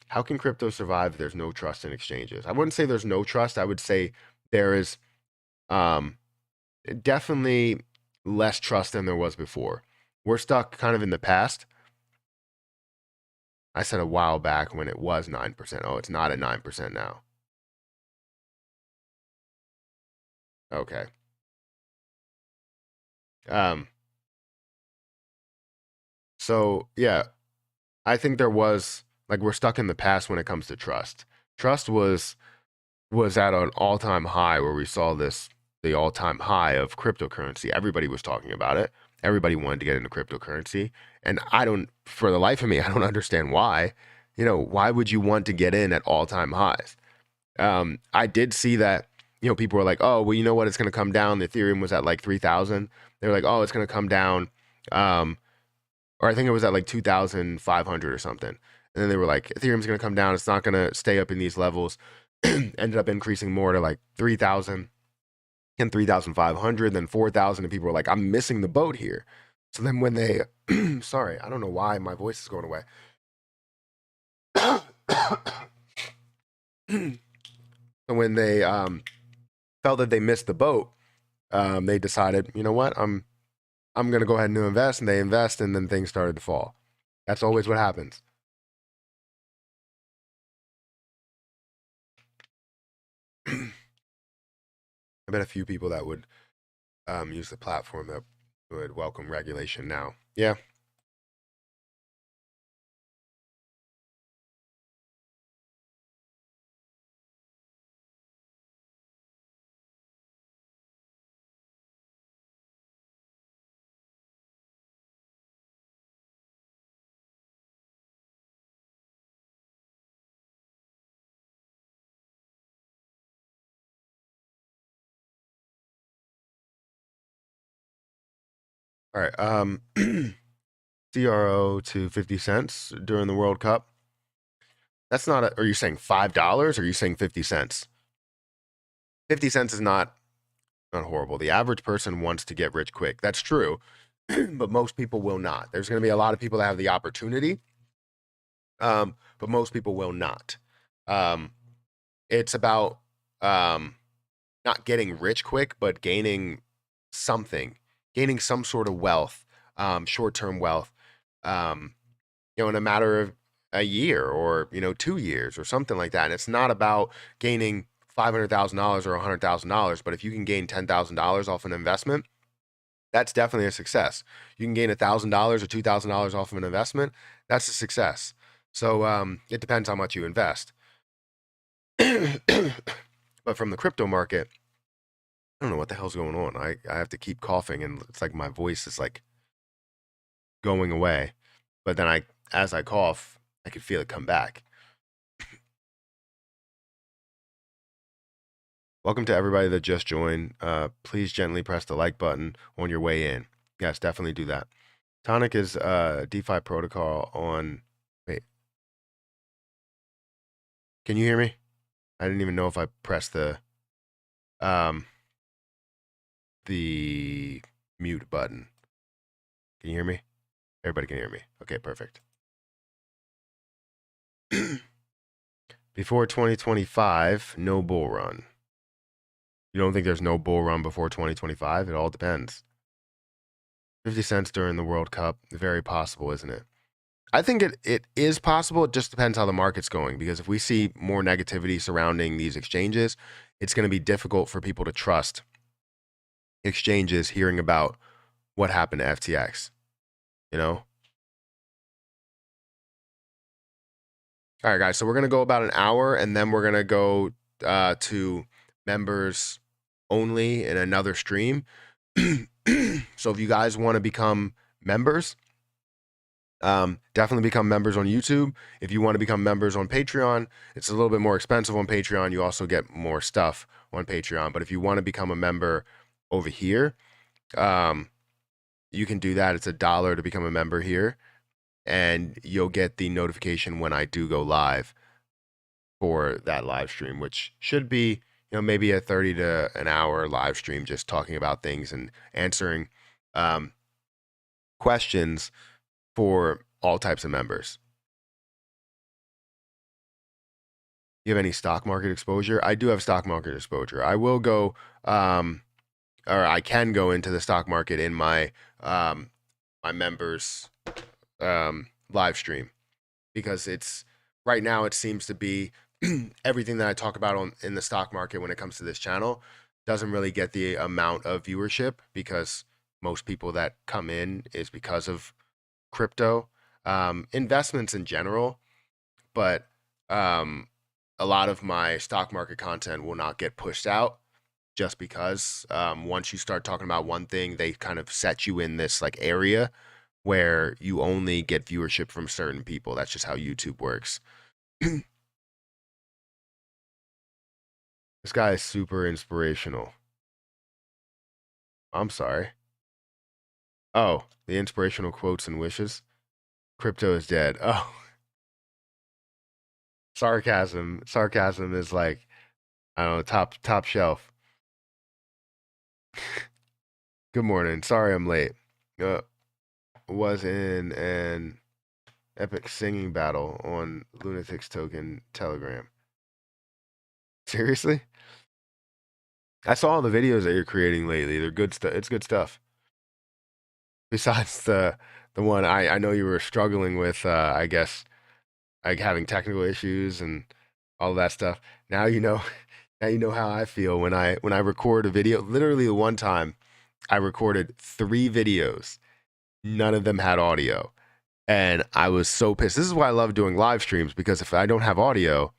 How can crypto survive if there's no trust in exchanges? I wouldn't say there's no trust. I would say there is definitely less trust than there was before. We're stuck kind of in the past. I said a while back when it was 9%. Oh, it's not at 9% now. Okay. So yeah, I think there was, like, we're stuck in the past when it comes to trust. Trust was at an all-time high where we saw the all-time high of cryptocurrency. Everybody was talking about it. Everybody wanted to get into cryptocurrency. And for the life of me, I don't understand why. Why would you want to get in at all-time highs? I did see that, people were like, oh, well, you know what? It's going to come down. The Ethereum was at like 3,000. They were like, oh, it's going to come down. Or I think it was at like 2,500 or something. And then they were like, Ethereum's going to come down. It's not going to stay up in these levels. Ended up increasing more to like 3,000 and 3,500, then 4,000. And people were like, I'm missing the boat here. So then when they, sorry, I don't know why my voice is going away. So when they felt that they missed the boat, they decided, you know what, I'm gonna go ahead and invest, and they invest, and then things started to fall. That's always what happens. I bet a few people that would use the platform that would welcome regulation now. Yeah. All right. CRO to 50 cents during the World Cup. That's not a, are you saying $5 or are you saying 50 cents? 50 cents is not horrible. The average person wants to get rich quick. That's true, but most people will not. There's going to be a lot of people that have the opportunity, but most people will not. Um, it's about not getting rich quick, but gaining something, gaining some sort of wealth, short-term wealth, um, in a matter of a year or 2 years or something like that. And it's not about gaining $500,000 or $100,000, but if you can gain $10,000 off an investment, that's definitely a success. You can gain $1,000 or $2,000 off of an investment, that's a success. So it depends how much you invest. But from the crypto market, I don't know what the hell's going on. I have to keep coughing, and it's like my voice is like going away. But then as I cough, I can feel it come back. Welcome to everybody that just joined. Please gently press the like button on your way in. Yes, definitely do that. Tonic is DeFi protocol on. Wait, can you hear me? I didn't even know if I pressed um the mute button. Can you hear me? Everybody can hear me. Okay, perfect. Before 2025, no bull run. You don't think there's no bull run before 2025? It all depends. 50 cents during the World Cup, very possible, isn't it? I think it is possible. It just depends how the market's going, because if we see more negativity surrounding these exchanges, it's going to be difficult for people to trust exchanges hearing about what happened to FTX, you know? All right, guys. So we're going to go about an hour, and then we're going to go to members only in another stream. So if you guys want to become members, definitely become members on YouTube. If you want to become members on Patreon, it's a little bit more expensive on Patreon. You also get more stuff on Patreon. But if you want to become a member over here, you can do that. It's $1 to become a member here, and you'll get the notification when I do go live for that live stream, which should be, maybe a 30 to an hour live stream, just talking about things and answering questions for all types of members. You have any stock market exposure? I do have stock market exposure. I will go, or I can go into the stock market in my my members live stream, because it's right now it seems to be everything that I talk about in the stock market when it comes to this channel doesn't really get the amount of viewership, because most people that come in is because of crypto investments in general. But a lot of my stock market content will not get pushed out, just because once you start talking about one thing, they kind of set you in this like area where you only get viewership from certain people. That's just how YouTube works. This guy is super inspirational. I'm sorry. Oh, the inspirational quotes and wishes. Crypto is dead. Oh, sarcasm. Sarcasm is like, I don't know, top shelf. Good morning. Sorry I'm late. Was in an epic singing battle on Lunatic's token Telegram. Seriously? I saw all the videos that you're creating lately. They're good stuff. It's good stuff. Besides the one I know you were struggling with, I guess, like having technical issues and all of that stuff. Now you know, now you know how I feel when I record a video. Literally, the one time I recorded 3 videos, none of them had audio, and I was so pissed. This is why I love doing live streams, because if I don't have audio,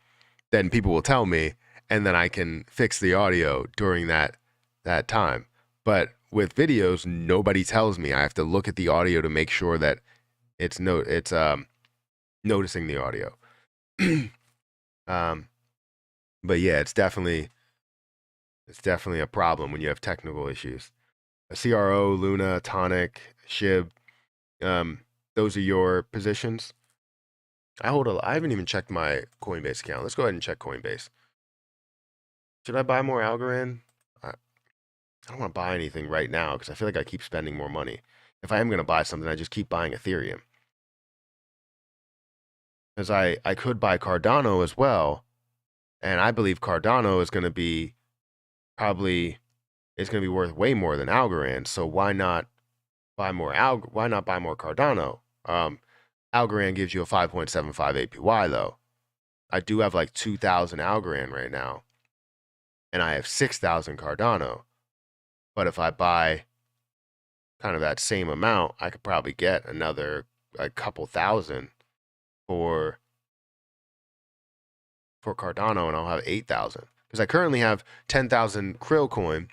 then people will tell me, and then I can fix the audio during that time. But with videos, nobody tells me. I have to look at the audio to make sure that it's noticing the audio. um, but yeah, it's definitely a problem when you have technical issues. A CRO, Luna, Tonic, Shib, those are your positions. I haven't even checked my Coinbase account. Let's go ahead and check Coinbase. Should I buy more Algorand? I don't want to buy anything right now because I feel like I keep spending more money. If I am going to buy something, I just keep buying Ethereum. Because I could buy Cardano as well, and I believe Cardano is going to be worth way more than Algorand. So why not buy more Cardano? Algorand gives you a 5.75 APY though. I do have like 2,000 Algorand right now, and I have 6,000 Cardano. But if I buy kind of that same amount, I could probably get another a couple thousand for Cardano, and I'll have 8,000 because I currently have 10,000 Krill coin.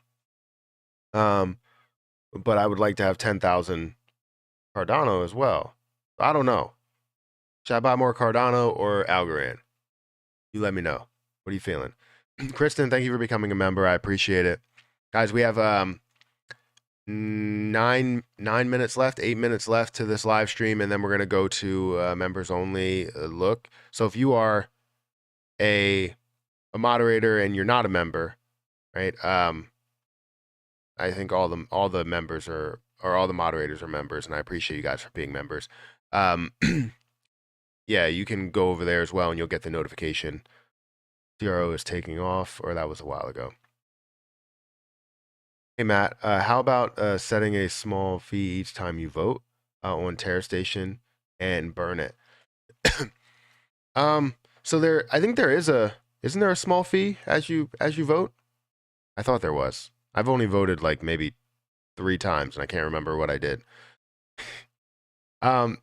But I would like to have 10,000 Cardano as well. I don't know. Should I buy more Cardano or Algorand? You let me know. What are you feeling? Kristen, thank you for becoming a member. I appreciate it. Guys, we have 9 minutes left, 8 minutes left to this live stream, and then we're going to go to members only look. So if you are a moderator and you're not a member, right? I think all the members are, or all the moderators are members, and I appreciate you guys for being members. Yeah, you can go over there as well, and you'll get the notification. CRO is taking off, or that was a while ago. Hey, Matt, how about setting a small fee each time you vote on Terra Station and burn it? So I think isn't there a small fee as you vote? I thought there was. I've only voted like maybe 3 times, and I can't remember what I did. But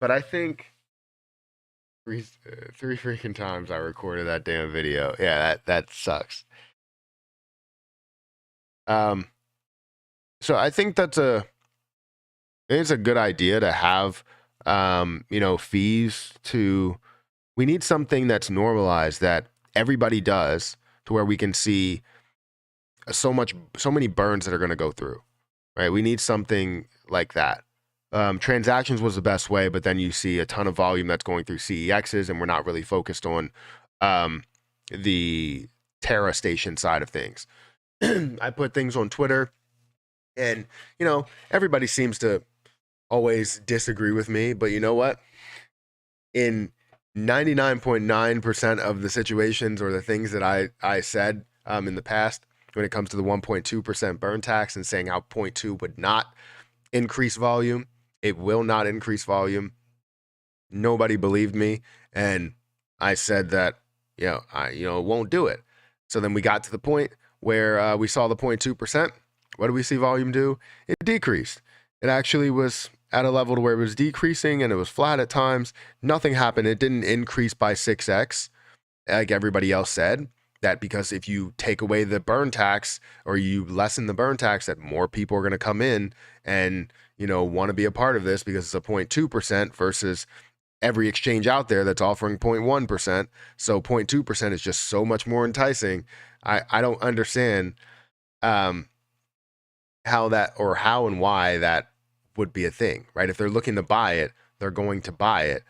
I think 3 freaking times I recorded that damn video. Yeah, that sucks. So I think it's a good idea to have fees to. We need something that's normalized that everybody does, to where we can see so many burns that are going to go through, right? We need something like that. Transactions was the best way, but then you see a ton of volume that's going through CEXs, and we're not really focused on the Terra Station side of things. I put things on Twitter, and everybody seems to always disagree with me, but you know what? In 99.9% of the situations or the things that I said in the past, when it comes to the 1.2% burn tax and saying how 0.2 would not increase volume, it will not increase volume. Nobody believed me, and I said that it won't do it. So then we got to the point where we saw the 0.2%. What did we see volume do? It decreased. It actually was at a level to where it was decreasing, and it was flat at times. Nothing happened. It didn't increase by 6x like everybody else said. That because if you take away the burn tax, or you lessen the burn tax, that more people are going to come in and want to be a part of this, because it's a 0.2% versus every exchange out there that's offering 0.1%. So 0.2% is just so much more enticing. I don't understand how and why that would be a thing, right? If they're looking to buy it, they're going to buy it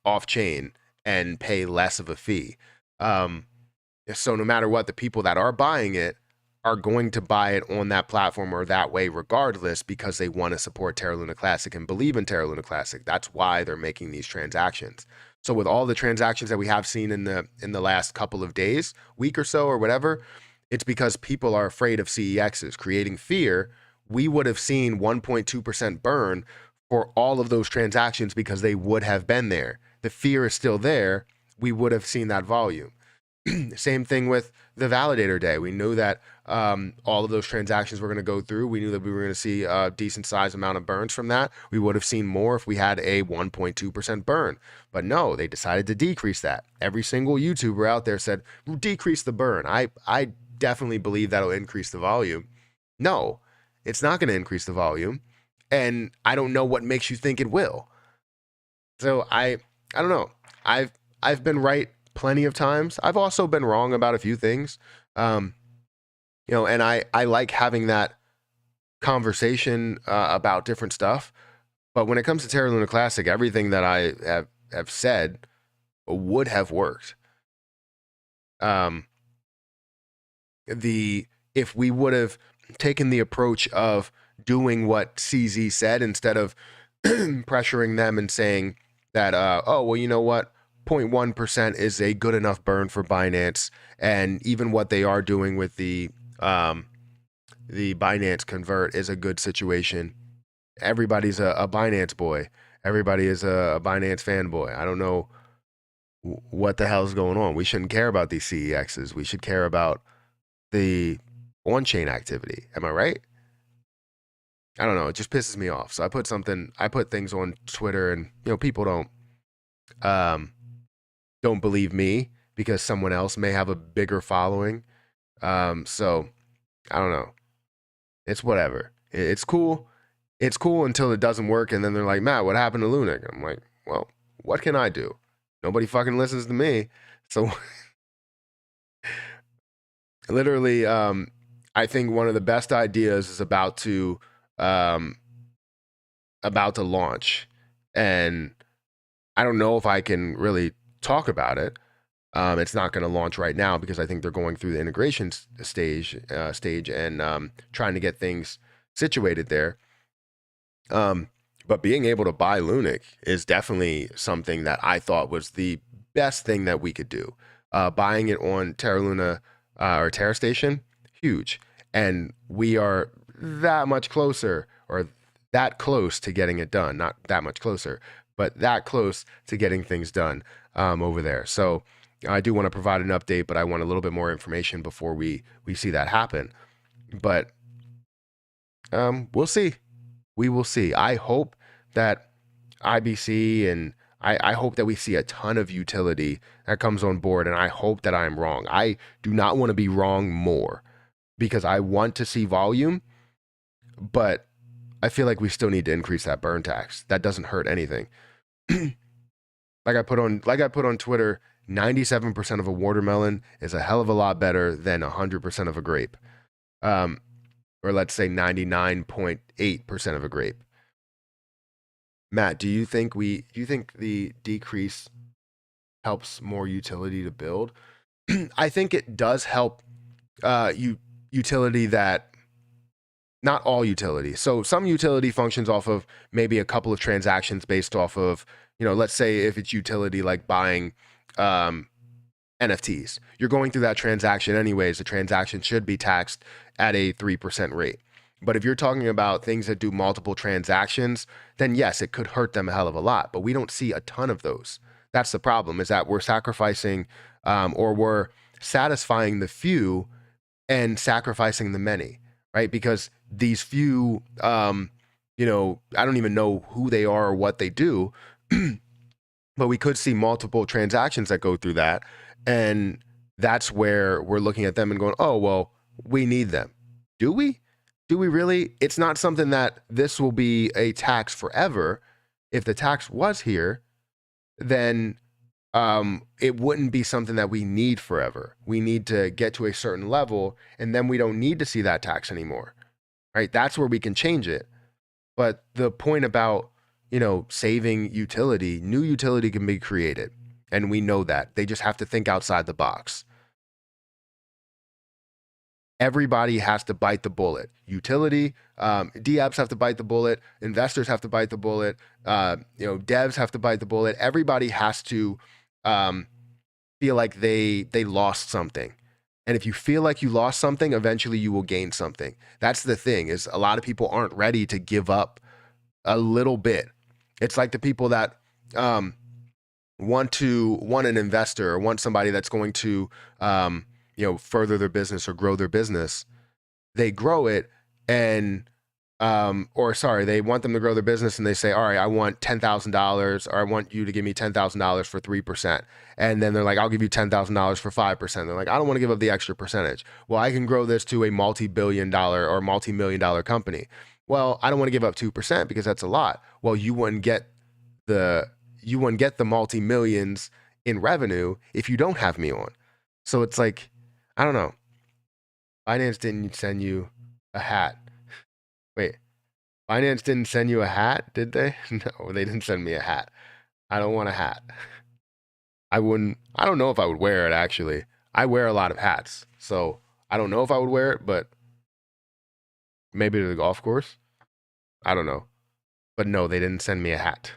off chain and pay less of a fee. So no matter what, the people that are buying it are going to buy it on that platform or that way regardless, because they want to support Terra Luna Classic and believe in Terra Luna Classic. That's why they're making these transactions. So with all the transactions that we have seen in the last couple of days, week or so or whatever, it's because people are afraid of CEXs, creating fear. We would have seen 1.2% burn for all of those transactions because they would have been there. The fear is still there. We would have seen that volume. Same thing with the validator day. We knew that all of those transactions were going to go through. We knew that we were going to see a decent size amount of burns from that. We would have seen more if we had a 1.2% burn. But no, they decided to decrease that. Every single YouTuber out there said, decrease the burn. I definitely believe that'll increase the volume. No, it's not going to increase the volume. And I don't know what makes you think it will. So I don't know. I've been right plenty of times. I've also been wrong about a few things. And I like having that conversation about different stuff. But when it comes to Terra Luna Classic, everything that I have said would have worked. If we would have taken the approach of doing what CZ said instead of pressuring them and saying that, oh, well, you know what? 0.1% is a good enough burn for Binance, and even what they are doing with the Binance convert is a good situation. Everybody's a Binance boy. Everybody is a Binance fanboy. I don't know what the hell's going on. We shouldn't care about these CEXs. We should care about the on-chain activity. Am I right? I don't know. It just pisses me off. So I put things on Twitter, and people don't believe me because someone else may have a bigger following. So I don't know. It's whatever. It's cool. It's cool until it doesn't work. And then they're like, Matt, what happened to Lunik? I'm like, well, what can I do? Nobody fucking listens to me. So literally, I think one of the best ideas is about to launch. And I don't know if I can really talk about it. It's not going to launch right now because I think they're going through the integration stage and trying to get things situated there. But being able to buy Lunik is definitely something that I thought was the best thing that we could do. Buying it on Terra Luna or Terra Station, huge. And we are that much closer, or that close to getting it done. Not that much closer, but that close to getting things done over there. So I do want to provide an update, but I want a little bit more information before we see that happen. But we'll see. We will see. I hope that IBC and I hope that we see a ton of utility that comes on board, and I hope that I'm wrong. I do not want to be wrong more because I want to see volume, but I feel like we still need to increase that burn tax. That doesn't hurt anything. Like I put on Twitter, 97% of a watermelon is a hell of a lot better than 100% of a grape. Or let's say 99.8% of a grape. Matt, do you think the decrease helps more utility to build? I think it does help utility that, not all utility. So some utility functions off of maybe a couple of transactions based off of, let's say if it's utility like buying NFTs. You're going through that transaction anyways. The transaction should be taxed at a 3% rate. But if you're talking about things that do multiple transactions, then yes, it could hurt them a hell of a lot. But we don't see a ton of those. That's the problem, is that we're sacrificing or we're satisfying the few and sacrificing the many, right? Because these few, I don't even know who they are or what they do, but we could see multiple transactions that go through that. And that's where we're looking at them and going, oh, well, we need them. Do we? Do we really? It's not something that this will be a tax forever. If the tax was here, then it wouldn't be something that we need forever. We need to get to a certain level, and then we don't need to see that tax anymore, right? That's where we can change it. But the point about, saving utility, new utility can be created, and we know that. They just have to think outside the box. Everybody has to bite the bullet. Utility, DApps have to bite the bullet. Investors have to bite the bullet. Devs have to bite the bullet. Everybody has to feel like they lost something. And if you feel like you lost something, eventually you will gain something. That's the thing, is a lot of people aren't ready to give up a little bit. It's like the people that want an investor or want somebody that's going to further their business or grow their business. They grow it and they want them to grow their business and they say, all right, I want $10,000 or I want you to give me $10,000 for 3%. And then they're like, I'll give you $10,000 for 5%. They're like, I don't want to give up the extra percentage. Well, I can grow this to a multi-billion-dollar or multi-million-dollar company. Well, I don't want to give up 2% because that's a lot. Well, you wouldn't get the multi-millions in revenue if you don't have me on. So it's like, I don't know. Binance didn't send you a hat. Wait, Binance didn't send you a hat, did they? No, they didn't send me a hat. I don't want a hat. I don't know if I would wear it, actually. I wear a lot of hats, so I don't know if I would wear it, but maybe to the golf course. I don't know. But no, they didn't send me a hat.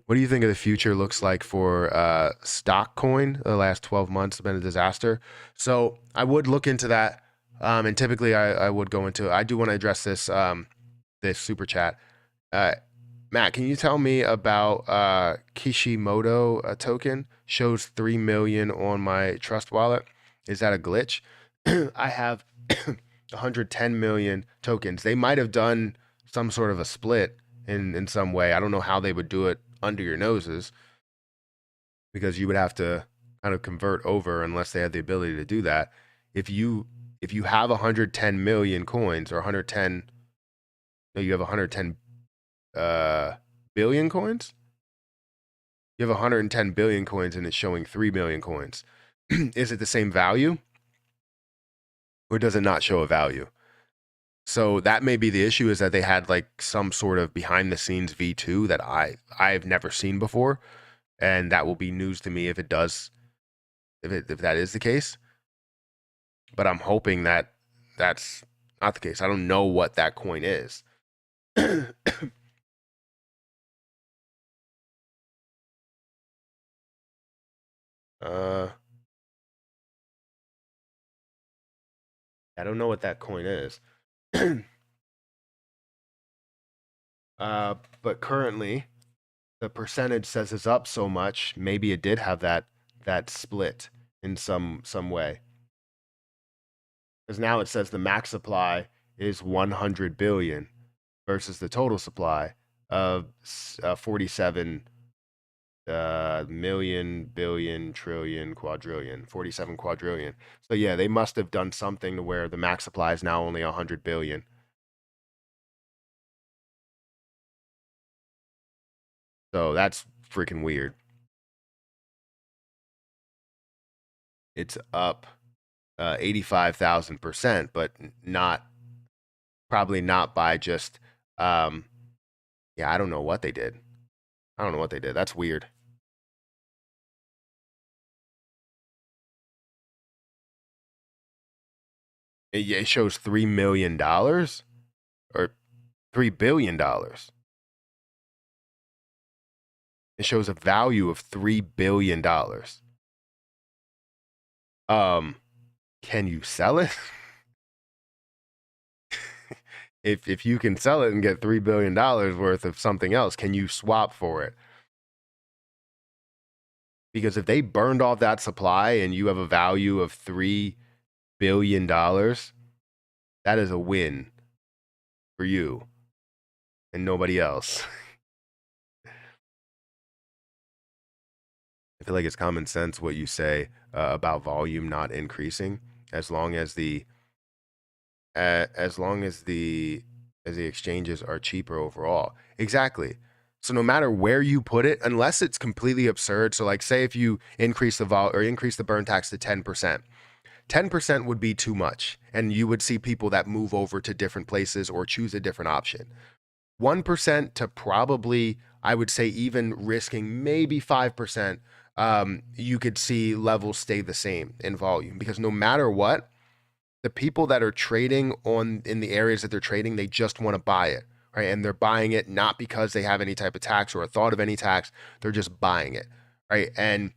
What do you think of the future looks like for stock coin? The last 12 months have been a disaster. So I would look into that. And typically I would go into, I do want to address this, this super chat. Matt, can you tell me about Kishimoto token? Shows 3 million on my Trust wallet. Is that a glitch? I have 110 million tokens. They might have done some sort of a split in some way. I don't know how they would do it under your noses, because you would have to kind of convert over unless they had the ability to do that. If you have 110 million coins or 110, no, you have 110 billion coins. You have 110 billion coins and it's showing 3 million coins. Is it the same value, or does it not show a value? So that may be the issue, is that they had like some sort of behind the scenes V2 that I've never seen before. And that will be news to me if it does, if that is the case. But I'm hoping that that's not the case. I don't know what that coin is. I don't know what that coin is. But currently the percentage says it's up so much. Maybe it did have that split in some way. Because now it says the max supply is 100 billion versus the total supply of 47 million, billion, trillion, quadrillion, 47 quadrillion. So yeah, they must have done something to where the max supply is now only 100 billion. So that's freaking weird. It's up 85,000%, but probably not by just, yeah, I don't know what they did. That's weird. It shows $3 million or $3 billion. It shows a value of $3 billion. Can you sell it? If you can sell it and get $3 billion worth of something else, can you swap for it? Because if they burned off that supply and you have a value of $3 billion, that is a win for you and nobody else. I feel like it's common sense what you say about volume not increasing, as long as the exchanges are cheaper overall. Exactly. So no matter where you put it, unless it's completely absurd. So like, say if you increase the burn tax to 10%, 10% would be too much, and you would see people that move over to different places or choose a different option. 1% to probably, I would say, even risking maybe 5% you could see levels stay the same in volume, because no matter what, the people that are trading in the areas that they're trading, they just want to buy it, right? And they're buying it not because they have any type of tax or a thought of any tax. They're just buying it, right? And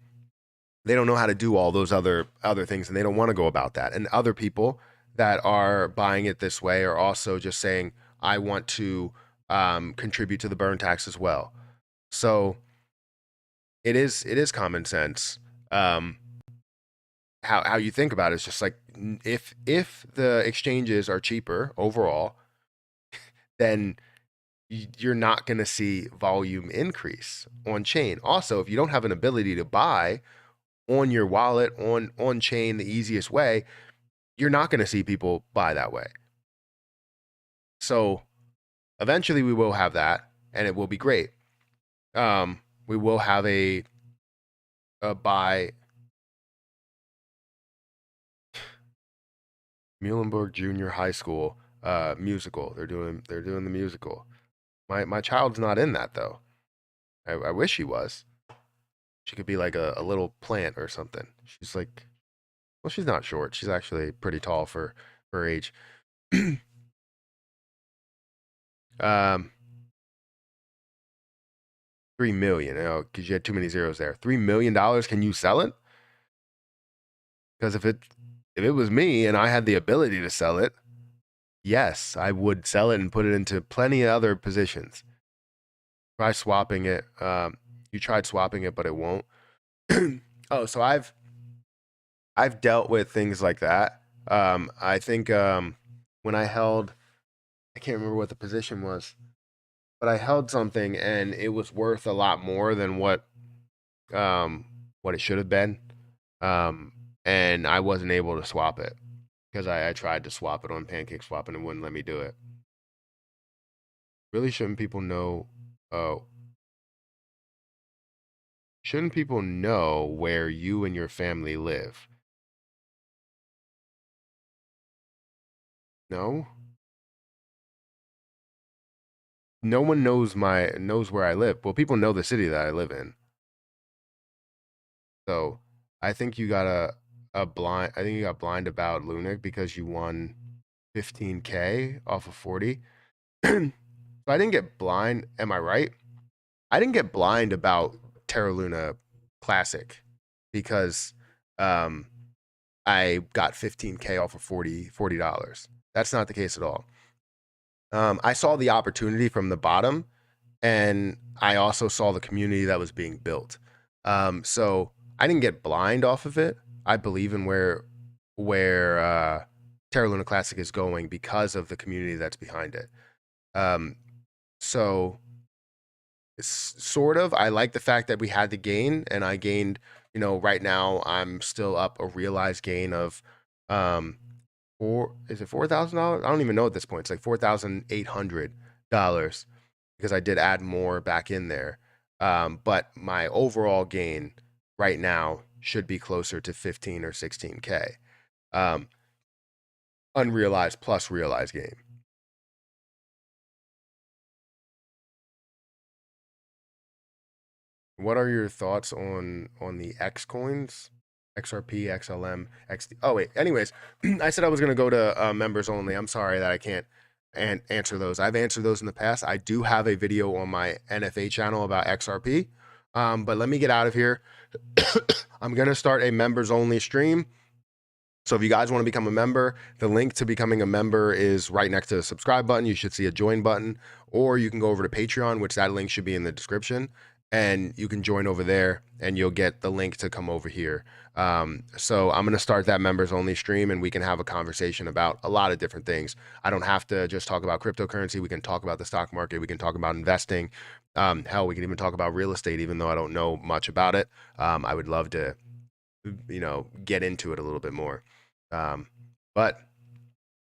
they don't know how to do all those other things, and they don't want to go about that. And other people that are buying it this way are also just saying, I want to contribute to the burn tax as well. So it is common sense. How you think about it is just like, if the exchanges are cheaper overall, then you're not going to see volume increase on chain. Also, if you don't have an ability to buy on your wallet, on chain, the easiest way, you're not going to see people buy that way. So eventually we will have that, and it will be great. We will have a buy. Muhlenberg Junior High School musical. They're doing the musical. My child's not in that though. I wish she was. She could be like a little plant or something. She's like, well, she's not short. She's actually pretty tall for her age. 3 million. Because you had too many zeros there. $3 million. Can you sell it? Because if it was me and I had the ability to sell it, yes, I would sell it and put it into plenty of other positions. Try swapping it. You tried swapping it, but it won't. Oh, so I've dealt with things like that. I think when I held, I can't remember what the position was, but I held something and it was worth a lot more than what it should have been. And I wasn't able to swap it because I tried to swap it on Pancake Swap and it wouldn't let me do it. Really, shouldn't people know? Shouldn't people know where you and your family live? No? No one knows where I live. Well, people know the city that I live in. So I think you got I think you got blind about Lunac because you won 15K off of 40. So I didn't get blind. Am I right? I didn't get blind about Terra Luna Classic because I got 15K off of $40. That's not the case at all. I saw the opportunity from the bottom, and I also saw the community that was being built. So I didn't get blind off of it. I believe in where Terra Luna Classic is going because of the community that's behind it. So it's sort of, I like the fact that we had the gain, and I gained, right now I'm still up a realized gain of is it $4,000? I don't even know at this point. It's like $4,800 because I did add more back in there. But my overall gain right now should be closer to 15 or 16K. Unrealized plus realized gain. What are your thoughts on the X coins? XRP, XLM, XD. Oh wait. Anyways, I said I was gonna go to members only. I'm sorry that I can't answer those. I've answered those in the past. I do have a video on my NFA channel about XRP. But let me get out of here. I'm gonna start a members only stream. So if you guys want to become a member, the link to becoming a member is right next to the subscribe button. You should see a join button, or you can go over to Patreon, which that link should be in the description, and you can join over there and you'll get the link to come over here. So I'm going to start that members only stream, and we can have a conversation about a lot of different things. I don't have to just talk about cryptocurrency. We can talk about the stock market. We can talk about investing. Hell, we can even talk about real estate, even though I don't know much about it. I would love to, get into it a little bit more. But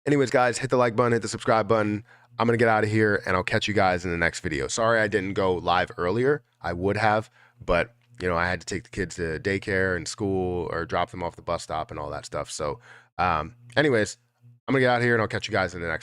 anyways, guys, hit the like button, hit the subscribe button. I'm going to get out of here, and I'll catch you guys in the next video. Sorry I didn't go live earlier. I would have, but I had to take the kids to daycare and school, or drop them off the bus stop and all that stuff. So anyways, I'm going to get out of here, and I'll catch you guys in the next